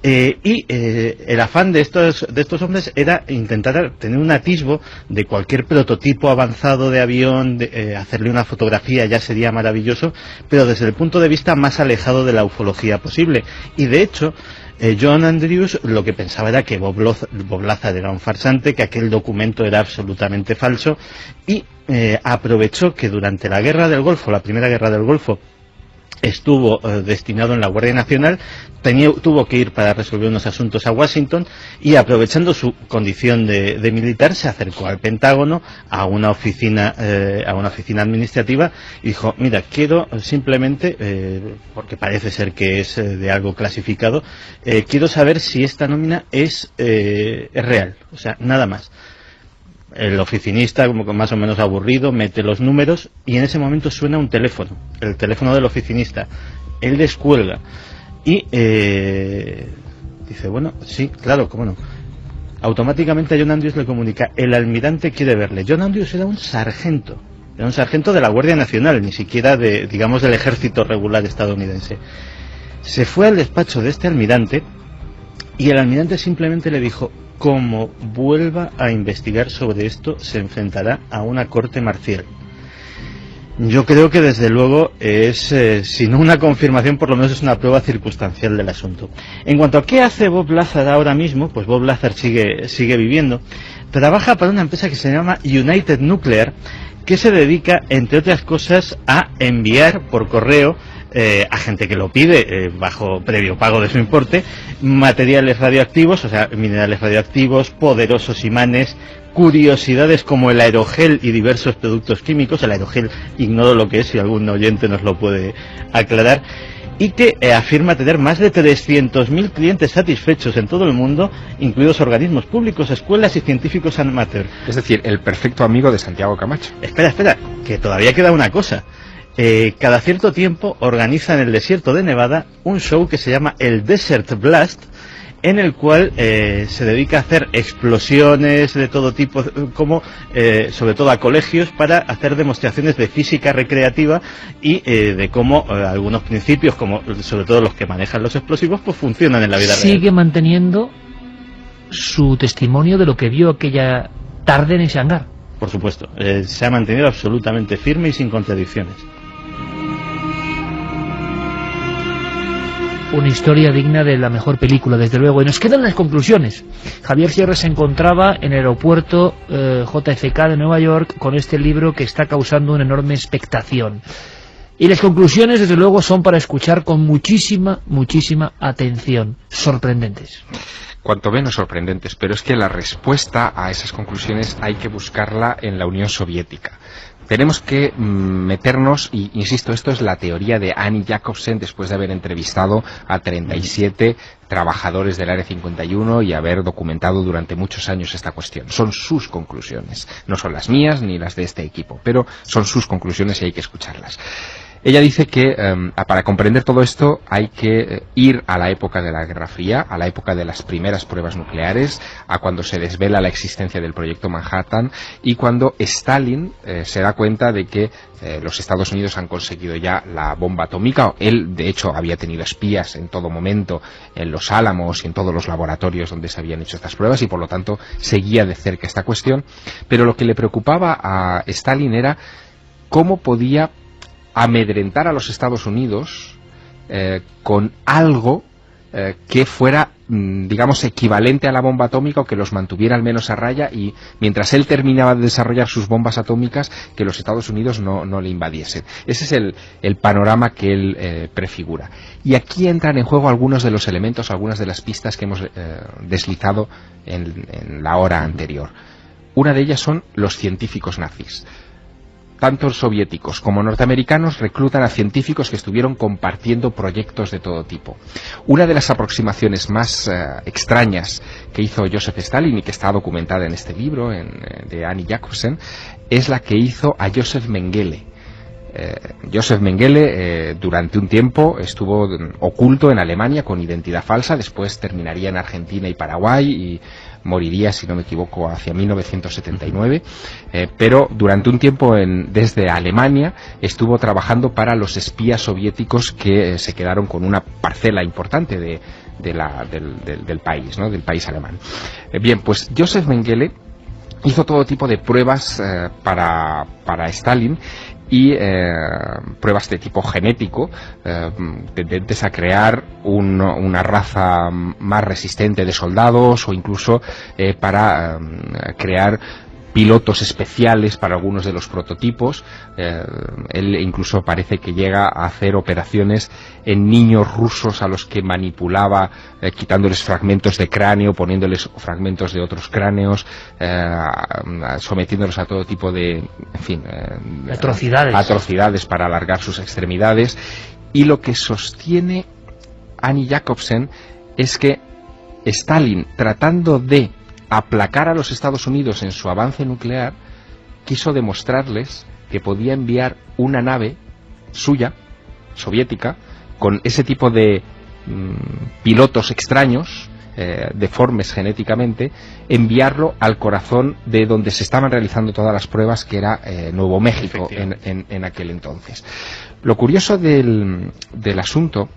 H: y el afán de estos hombres era intentar tener un atisbo de cualquier prototipo avanzado de avión, hacerle una fotografía ya sería maravilloso, pero desde el punto de vista más alejado de la ufología posible. Y de hecho, John Andrews lo que pensaba era que Bob Lazar era un farsante, que aquel documento era absolutamente falso, y aprovechó que durante la Guerra del Golfo, la Primera Guerra del Golfo, estuvo destinado en la Guardia Nacional, tuvo que ir para resolver unos asuntos a Washington, y aprovechando su condición de militar se acercó al Pentágono, a una oficina administrativa, y dijo: mira, quiero simplemente, porque parece ser que es de algo clasificado, quiero saber si esta nómina es real, o sea, nada más. El oficinista, como más o menos aburrido, mete los números y en ese momento suena un teléfono, el teléfono del oficinista. Él descuelga y dice: bueno, sí, claro, cómo no. Automáticamente a John Andrews le comunica: el almirante quiere verle. John Andrews era un sargento de la Guardia Nacional, ni siquiera digamos del ejército regular estadounidense. Se fue al despacho de este almirante y el almirante simplemente le dijo: como vuelva a investigar sobre esto, se enfrentará a una corte marcial. Yo creo que desde luego es, si no una confirmación, por lo menos es una prueba circunstancial del asunto. En cuanto a qué hace Bob Lazar ahora mismo, pues Bob Lazar sigue viviendo. Trabaja para una empresa que se llama United Nuclear, que se dedica, entre otras cosas, a enviar por correo a gente que lo pide, bajo previo pago de su importe, materiales radioactivos, o sea, minerales radioactivos, poderosos imanes, curiosidades como el aerogel y diversos productos químicos. El aerogel ignoro lo que es, si algún oyente nos lo puede aclarar, y que afirma tener más de 300.000 clientes satisfechos en todo el mundo, incluidos organismos públicos, escuelas y científicos amateur.
D: Es decir, el perfecto amigo de Santiago Camacho.
H: Espera, que todavía queda una cosa. Cada cierto tiempo organiza en el desierto de Nevada un show que se llama el Desert Blast, en el cual se dedica a hacer explosiones de todo tipo, como sobre todo a colegios, para hacer demostraciones de física recreativa y de cómo algunos principios, como sobre todo los que manejan los explosivos, pues funcionan en la vida real.
B: Sigue manteniendo su testimonio de lo que vio aquella tarde en ese hangar.
H: Por supuesto, se ha mantenido absolutamente firme y sin contradicciones.
B: Una historia digna de la mejor película, desde luego. Y nos quedan las conclusiones. Javier Sierra se encontraba en el aeropuerto JFK de Nueva York con este libro que está causando una enorme expectación. Y las conclusiones, desde luego, son para escuchar con muchísima atención. Sorprendentes.
D: Cuanto menos sorprendentes, pero es que la respuesta a esas conclusiones hay que buscarla en la Unión Soviética. Tenemos que meternos, y insisto, esto es la teoría de Annie Jacobsen después de haber entrevistado a 37 trabajadores del Área 51 y haber documentado durante muchos años esta cuestión. Son sus conclusiones, no son las mías ni las de este equipo, pero son sus conclusiones y hay que escucharlas. Ella dice que para comprender todo esto hay que ir a la época de la Guerra Fría, a la época de las primeras pruebas nucleares, a cuando se desvela la existencia del proyecto Manhattan y cuando Stalin se da cuenta de que los Estados Unidos han conseguido ya la bomba atómica. Él, de hecho, había tenido espías en todo momento en los Álamos y en todos los laboratorios donde se habían hecho estas pruebas y, por lo tanto, seguía de cerca esta cuestión. Pero lo que le preocupaba a Stalin era cómo podía amedrentar a los Estados Unidos con algo que fuera, digamos, equivalente a la bomba atómica o que los mantuviera al menos a raya, y mientras él terminaba de desarrollar sus bombas atómicas, que los Estados Unidos no le invadiesen. Ese es el panorama que él prefigura. Y aquí entran en juego algunos de los elementos, algunas de las pistas que hemos deslizado en la hora anterior. Una de ellas son los científicos nazis. Tanto soviéticos como norteamericanos reclutan a científicos que estuvieron compartiendo proyectos de todo tipo. Una de las aproximaciones más extrañas que hizo Joseph Stalin y que está documentada en este libro de Annie Jacobsen es la que hizo a Joseph Mengele. Joseph Mengele durante un tiempo estuvo oculto en Alemania con identidad falsa, después terminaría en Argentina y Paraguay y moriría, si no me equivoco, hacia 1979, pero durante un tiempo desde Alemania estuvo trabajando para los espías soviéticos que se quedaron con una parcela importante del país, ¿no?, del país alemán. Bien, pues Joseph Mengele hizo todo tipo de pruebas para Stalin, y pruebas de tipo genético tendentes a crear una raza más resistente de soldados, o incluso para crear pilotos especiales para algunos de los prototipos. Él incluso parece que llega a hacer operaciones en niños rusos a los que manipulaba, quitándoles fragmentos de cráneo, poniéndoles fragmentos de otros cráneos, sometiéndolos a todo tipo de, en fin, atrocidades para alargar sus extremidades. Y lo que sostiene Annie Jacobsen es que Stalin, tratando de aplacar a los Estados Unidos en su avance nuclear, quiso demostrarles que podía enviar una nave suya, soviética, con ese tipo de pilotos extraños, deformes genéticamente, enviarlo al corazón de donde se estaban realizando todas las pruebas, que era Nuevo México en aquel entonces. Lo curioso del asunto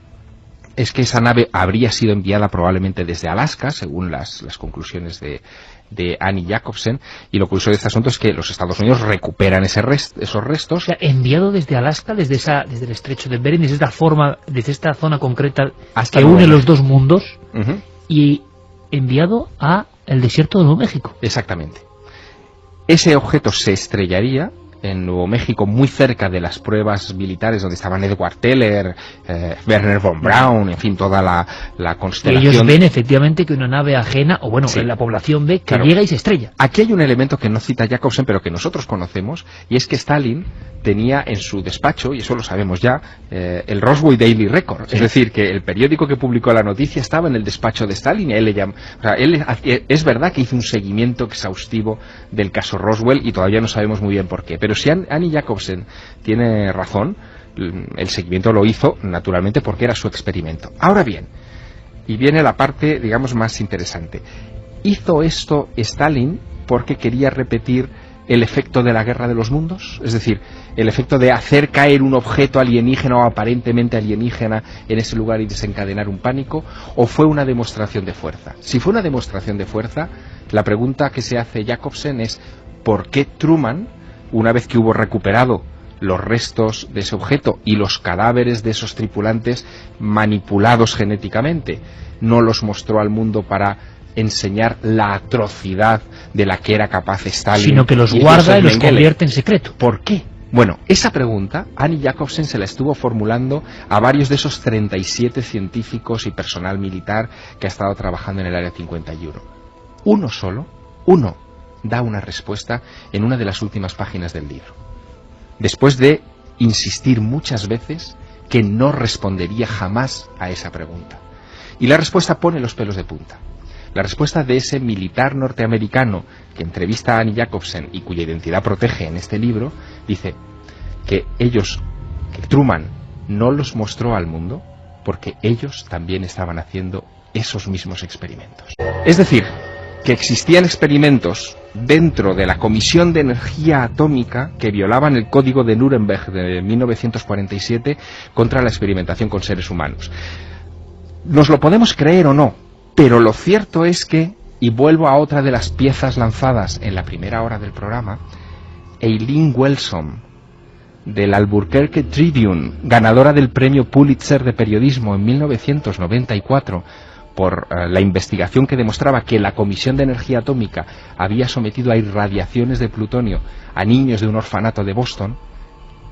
D: es que esa nave habría sido enviada probablemente desde Alaska, según las conclusiones de Annie Jacobsen, y lo curioso de este asunto es que los Estados Unidos recuperan esos restos.
B: O sea, enviado desde Alaska, desde el estrecho de Bering, desde esta zona concreta hasta que une los dos mundos, y enviado a el desierto de Nuevo México.
D: Exactamente. Ese objeto se estrellaría en Nuevo México, muy cerca de las pruebas militares donde estaban Edward Teller, Werner von Braun, en fin, toda la constelación.
B: Ellos ven efectivamente que una nave ajena, o bueno, la población ve que llega y se estrella.
D: Aquí hay un elemento que no cita Jacobsen, pero que nosotros conocemos, y es que Stalin tenía en su despacho, y eso lo sabemos ya, el Roswell Daily Record. Es decir, que el periódico que publicó la noticia estaba en el despacho de Stalin, y es verdad que hizo un seguimiento exhaustivo del caso Roswell, y todavía no sabemos muy bien por qué. Pero si Annie Jacobsen tiene razón, el seguimiento lo hizo, naturalmente, porque era su experimento. Ahora bien, y viene la parte, digamos, más interesante. ¿Hizo esto Stalin porque quería repetir el efecto de la Guerra de los Mundos? Es decir, el efecto de hacer caer un objeto alienígena o aparentemente alienígena en ese lugar y desencadenar un pánico, ¿o fue una demostración de fuerza? Si fue una demostración de fuerza, la pregunta que se hace Jacobsen es ¿por qué Truman, una vez que hubo recuperado los restos de ese objeto y los cadáveres de esos tripulantes manipulados genéticamente, no los mostró al mundo para enseñar la atrocidad de la que era capaz Stalin,
B: sino que los guarda y los convierte en secreto?
D: ¿Por qué? Bueno, esa pregunta Annie Jacobsen se la estuvo formulando a varios de esos 37 científicos y personal militar que ha estado trabajando en el Área 51. Uno da una respuesta en una de las últimas páginas del libro, después de insistir muchas veces que no respondería jamás a esa pregunta. Y la respuesta pone los pelos de punta. La respuesta de ese militar norteamericano que entrevista a Annie Jacobsen y cuya identidad protege en este libro, dice que Truman no los mostró al mundo porque ellos también estaban haciendo esos mismos experimentos. Es decir, que existían experimentos dentro de la Comisión de Energía Atómica que violaban el Código de Nuremberg de 1947 contra la experimentación con seres humanos. Nos lo podemos creer o no, pero lo cierto es que, y vuelvo a otra de las piezas lanzadas en la primera hora del programa, Eileen Welsom, del Albuquerque Tribune, ganadora del premio Pulitzer de periodismo en 1994, por la investigación que demostraba que la Comisión de Energía Atómica había sometido a irradiaciones de plutonio a niños de un orfanato de Boston,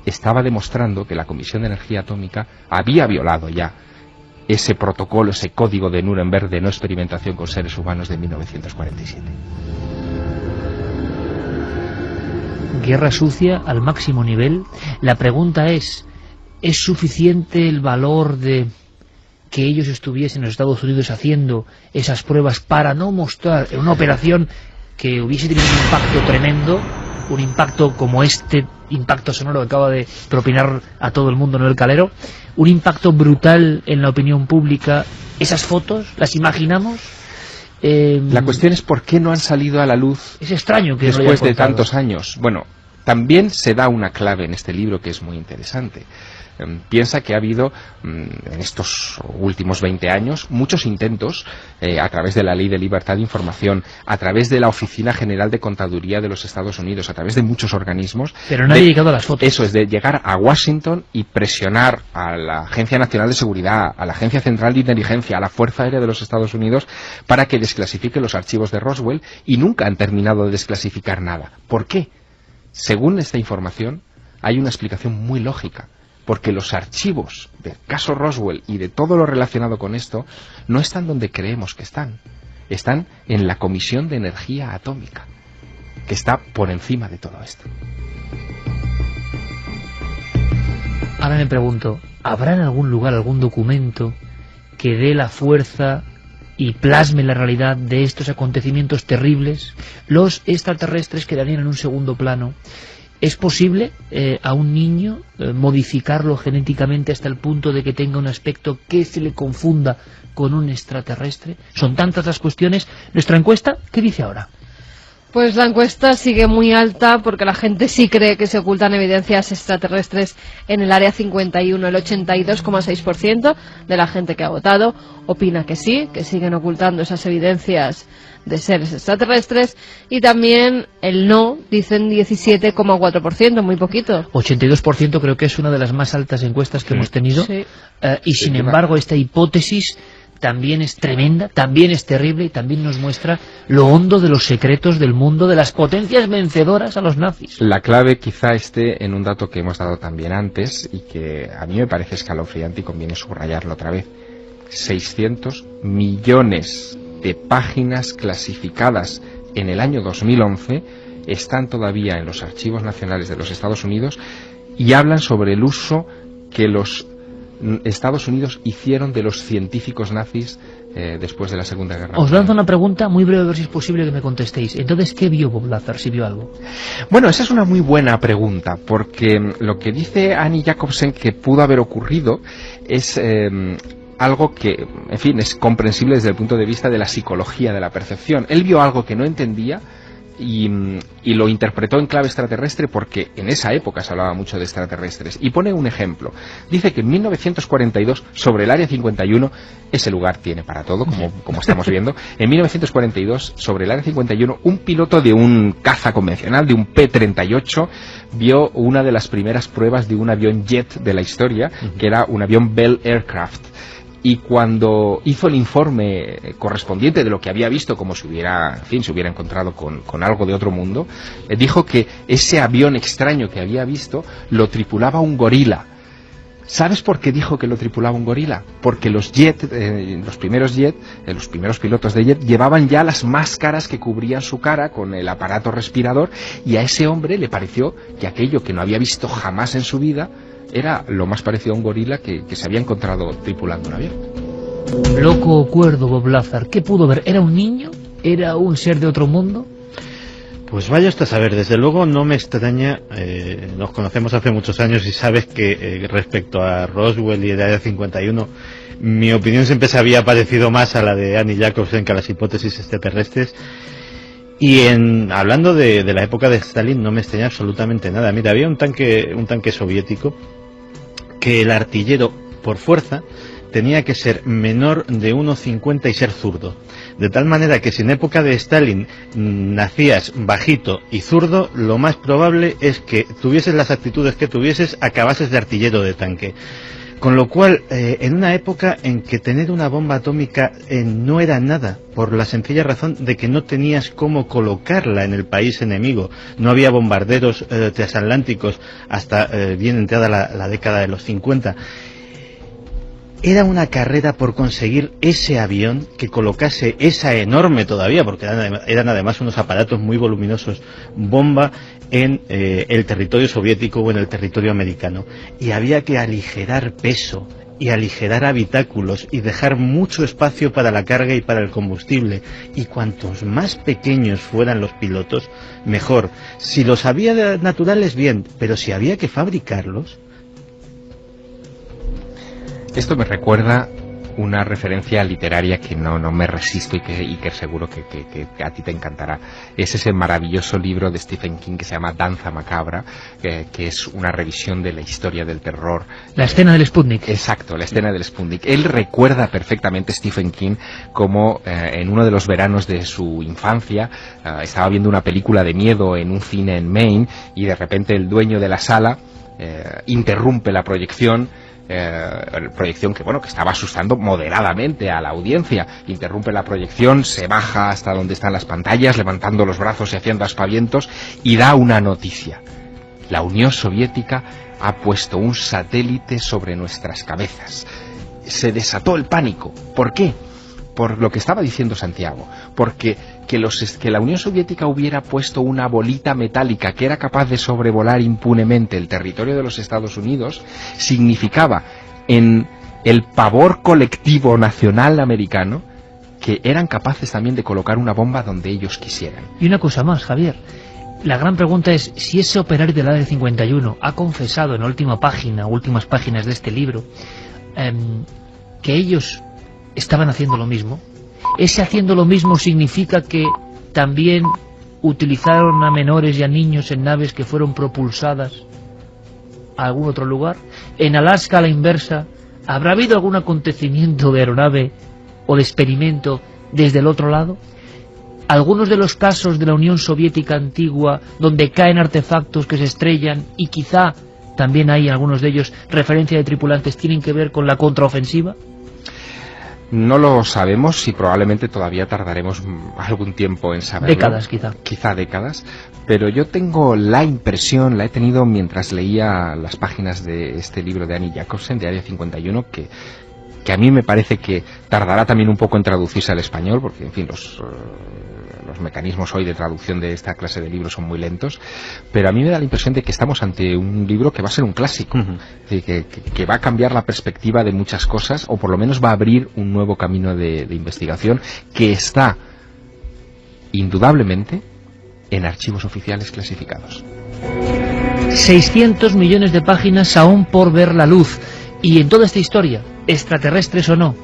D: estaba demostrando que la Comisión de Energía Atómica había violado ya ese protocolo, ese código de Nuremberg de no experimentación con seres humanos de 1947.
B: Guerra sucia al máximo nivel. La pregunta ¿es suficiente el valor de que ellos estuviesen en los Estados Unidos haciendo esas pruebas para no mostrar en una operación que hubiese tenido un impacto tremendo un impacto como este impacto sonoro que acaba de propinar a todo el mundo Noel Calero, un impacto brutal en la opinión pública. Esas fotos, ¿las imaginamos?
D: La cuestión es por qué no han salido a la luz
B: es extraño que
D: después de tantos años. Bueno, también se da una clave en este libro que es muy interesante. Piensa que ha habido en estos últimos 20 años muchos intentos a través de la Ley de Libertad de Información, a través de la Oficina General de Contaduría de los Estados Unidos, a través de muchos organismos.
B: Pero nadie ha llegado a las fotos.
D: Eso es, de llegar a Washington y presionar a la Agencia Nacional de Seguridad, a la Agencia Central de Inteligencia, a la Fuerza Aérea de los Estados Unidos para que desclasifique los archivos de Roswell, y nunca han terminado de desclasificar nada. ¿Por qué? Según esta información, hay una explicación muy lógica. Porque los archivos del caso Roswell y de todo lo relacionado con esto no están donde creemos que están. Están en la Comisión de Energía Atómica, que está por encima de todo esto.
B: Ahora me pregunto, ¿habrá en algún lugar algún documento que dé la fuerza y plasme la realidad de estos acontecimientos terribles? Los extraterrestres quedarían en un segundo plano. ¿Es posible a un niño modificarlo genéticamente hasta el punto de que tenga un aspecto que se le confunda con un extraterrestre? Son tantas las cuestiones. ¿Nuestra encuesta qué dice ahora?
G: Pues la encuesta sigue muy alta porque la gente sí cree que se ocultan evidencias extraterrestres en el Área 51. El 82,6% de la gente que ha votado opina que sí, que siguen ocultando esas evidencias de seres extraterrestres, y también el no, dicen 17,4%, muy poquito.
B: 82% creo que es una de las más altas encuestas que hemos tenido,
G: sí.
B: Y sin embargo esta hipótesis también es tremenda, también es terrible, y también nos muestra lo hondo de los secretos del mundo de las potencias vencedoras a los nazis.
D: La clave quizá esté en un dato que hemos dado también antes y que a mí me parece escalofriante y conviene subrayarlo otra vez. 600 millones de páginas clasificadas en el año 2011 están todavía en los archivos nacionales de los Estados Unidos y hablan sobre el uso que los Estados Unidos hicieron de los científicos nazis después de la Segunda Guerra Mundial.
B: Os lanzo una pregunta muy breve, a ver si es posible que me contestéis. Entonces, ¿qué vio Bob Lazar, si vio algo?
D: Bueno, esa es una muy buena pregunta, porque lo que dice Annie Jacobsen que pudo haber ocurrido es algo que, en fin, es comprensible desde el punto de vista de la psicología de la percepción. Él vio algo que no entendía y lo interpretó en clave extraterrestre porque en esa época se hablaba mucho de extraterrestres. Y pone un ejemplo. Dice que en 1942, sobre el Área 51, ese lugar tiene para todo, como estamos viendo, en 1942, sobre el Área 51, un piloto de un caza convencional, de un P-38, vio una de las primeras pruebas de un avión jet de la historia, que era un avión Bell Aircraft. Y cuando hizo el informe correspondiente de lo que había visto, como si hubiera, en fin, se hubiera encontrado con algo de otro mundo, dijo que ese avión extraño que había visto lo tripulaba un gorila. ¿Sabes por qué dijo que lo tripulaba un gorila? Porque los primeros pilotos de jet llevaban ya las máscaras que cubrían su cara con el aparato respirador, y a ese hombre le pareció que aquello que no había visto jamás en su vida era lo más parecido a un gorila que se había encontrado tripulando un avión.
B: Loco o cuerdo Bob Lazar, ¿qué pudo ver? ¿Era un niño? ¿Era un ser de otro mundo?
H: Pues vaya usted a saber, desde luego no me extraña, nos conocemos hace muchos años y sabes que respecto a Roswell y el Área 51, mi opinión siempre se había parecido más a la de Annie Jacobsen que a las hipótesis extraterrestres. Y hablando de la época de Stalin no me extraña absolutamente nada. Mira, había un tanque soviético que el artillero, por fuerza, tenía que ser menor de 1,50 y ser zurdo. De tal manera que si en época de Stalin nacías bajito y zurdo, lo más probable es que tuvieses las actitudes que tuvieses, acabases de artillero de tanque. Con lo cual, en una época en que tener una bomba atómica no era nada, por la sencilla razón de que no tenías cómo colocarla en el país enemigo, no había bombarderos transatlánticos hasta bien entrada la década de los 50, era una carrera por conseguir ese avión que colocase esa enorme todavía, porque eran además unos aparatos muy voluminosos, bomba en el territorio soviético o en el territorio americano. Y había que aligerar peso y aligerar habitáculos y dejar mucho espacio para la carga y para el combustible. Y cuantos más pequeños fueran los pilotos, mejor. Si los había naturales, bien, pero si había que fabricarlos...
D: Esto me recuerda una referencia literaria que no me resisto y que seguro que a ti te encantará. Es ese maravilloso libro de Stephen King que se llama Danza Macabra, que es una revisión de la historia del terror.
B: La escena del Sputnik.
D: Exacto, la escena del Sputnik. Él recuerda perfectamente, Stephen King, como en uno de los veranos de su infancia estaba viendo una película de miedo en un cine en Maine y de repente el dueño de la sala interrumpe la proyección que estaba asustando moderadamente a la audiencia. Interrumpe la proyección, se baja hasta donde están las pantallas, levantando los brazos y haciendo aspavientos, y da una noticia: la Unión Soviética ha puesto un satélite sobre nuestras cabezas. Se desató el pánico. ¿Por qué? Por lo que estaba diciendo Santiago, porque que la Unión Soviética hubiera puesto una bolita metálica que era capaz de sobrevolar impunemente el territorio de los Estados Unidos significaba en el pavor colectivo nacional americano que eran capaces también de colocar una bomba donde ellos quisieran.
B: Y una cosa más, Javier. La gran pregunta es si ese operario del Área 51 ha confesado en la últimas páginas de este libro, que ellos estaban haciendo lo mismo. Ese haciendo lo mismo significa que también utilizaron a menores y a niños en naves que fueron propulsadas a algún otro lugar. En Alaska, a la inversa, ¿habrá habido algún acontecimiento de aeronave o de experimento desde el otro lado? Algunos de los casos de la Unión Soviética antigua donde caen artefactos que se estrellan y quizá también hay algunos de ellos referencia de tripulantes, tienen que ver con la contraofensiva.
D: No lo sabemos y probablemente todavía tardaremos algún tiempo en saberlo.
B: Décadas, quizá.
D: Quizá décadas. Pero yo tengo la impresión, la he tenido mientras leía las páginas de este libro de Annie Jacobsen, de Área 51, que a mí me parece que tardará también un poco en traducirse al español, porque, en fin, los mecanismos hoy de traducción de esta clase de libros son muy lentos, pero a mí me da la impresión de que estamos ante un libro que va a ser un clásico, es decir, que va a cambiar la perspectiva de muchas cosas, o por lo menos va a abrir un nuevo camino de investigación que está, indudablemente, en archivos oficiales clasificados.
B: 600 millones de páginas aún por ver la luz, y en toda esta historia, extraterrestres o no,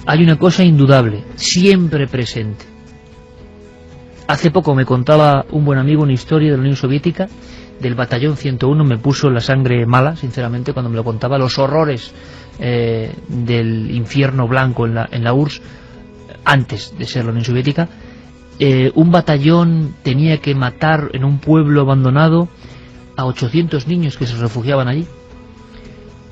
B: hay una cosa indudable, siempre presente. Hace poco me contaba un buen amigo una historia de la Unión Soviética, del batallón 101, me puso la sangre mala, sinceramente, cuando me lo contaba, los horrores del infierno blanco en la URSS, antes de ser la Unión Soviética. Un batallón tenía que matar en un pueblo abandonado a 800 niños que se refugiaban allí.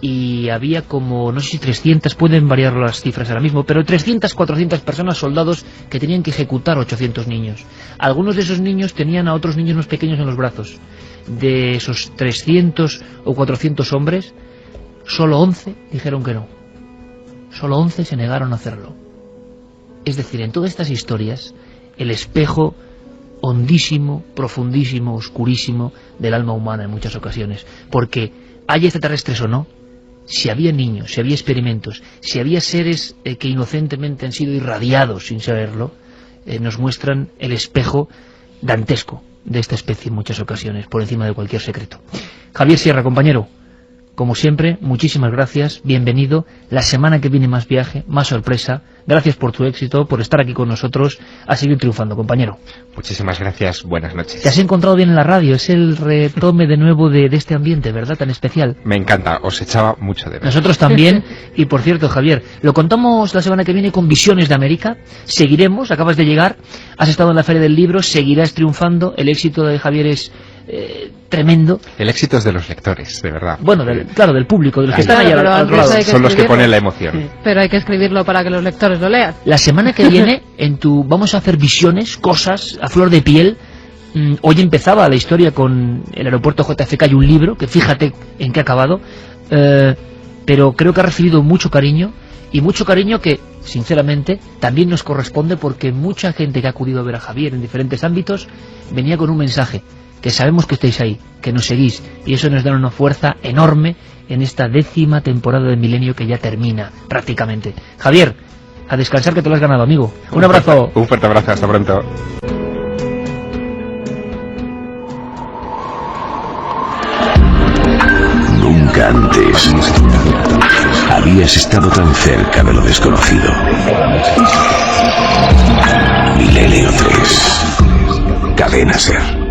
B: Y había como, no sé si 300, pueden variar las cifras ahora mismo, pero 300, 400 personas, soldados, que tenían que ejecutar 800 niños. Algunos de esos niños tenían a otros niños más pequeños en los brazos. De esos 300 o 400 hombres, solo 11 dijeron que no. Solo 11 se negaron a hacerlo. Es decir, en todas estas historias, el espejo hondísimo, profundísimo, oscurísimo del alma humana en muchas ocasiones. Porque hay extraterrestres o no, si había niños, si había experimentos, si había seres que inocentemente han sido irradiados sin saberlo, nos muestran el espejo dantesco de esta especie en muchas ocasiones, por encima de cualquier secreto. Javier Sierra, compañero, como siempre, muchísimas gracias, bienvenido. La semana que viene más viaje, más sorpresa. Gracias por tu éxito, por estar aquí con nosotros. A seguir triunfando, compañero.
D: Muchísimas gracias, buenas noches.
B: Te has encontrado bien en la radio, es el retome de nuevo de este ambiente, ¿verdad? Tan especial.
D: Me encanta, os echaba mucho de menos.
B: Nosotros también, y por cierto, Javier, lo contamos la semana que viene con Visiones de América. Seguiremos, acabas de llegar, has estado en la Feria del Libro, seguirás triunfando, el éxito de Javier es tremendo.
D: El éxito es de los lectores, de verdad.
B: Bueno, claro, del público, de los que están ahí al otro lado.
D: Son los que ponen la emoción.
G: Pero hay que escribirlo para que los lectores lo lean.
B: La semana que viene, vamos a hacer visiones, cosas a flor de piel. Hoy empezaba la historia con el aeropuerto JFK y un libro, que fíjate en qué ha acabado, pero creo que ha recibido mucho cariño, y mucho cariño que, sinceramente, también nos corresponde, porque mucha gente que ha acudido a ver a Javier en diferentes ámbitos venía con un mensaje: que sabemos que estáis ahí, que nos seguís, y eso nos da una fuerza enorme en esta 10ª temporada de Milenio que ya termina, prácticamente. Javier, a descansar, que te lo has ganado, amigo. Un abrazo.
D: Un fuerte abrazo, hasta pronto.
F: Nunca antes habías estado tan cerca de lo desconocido. Milenio 3. Cadena SER.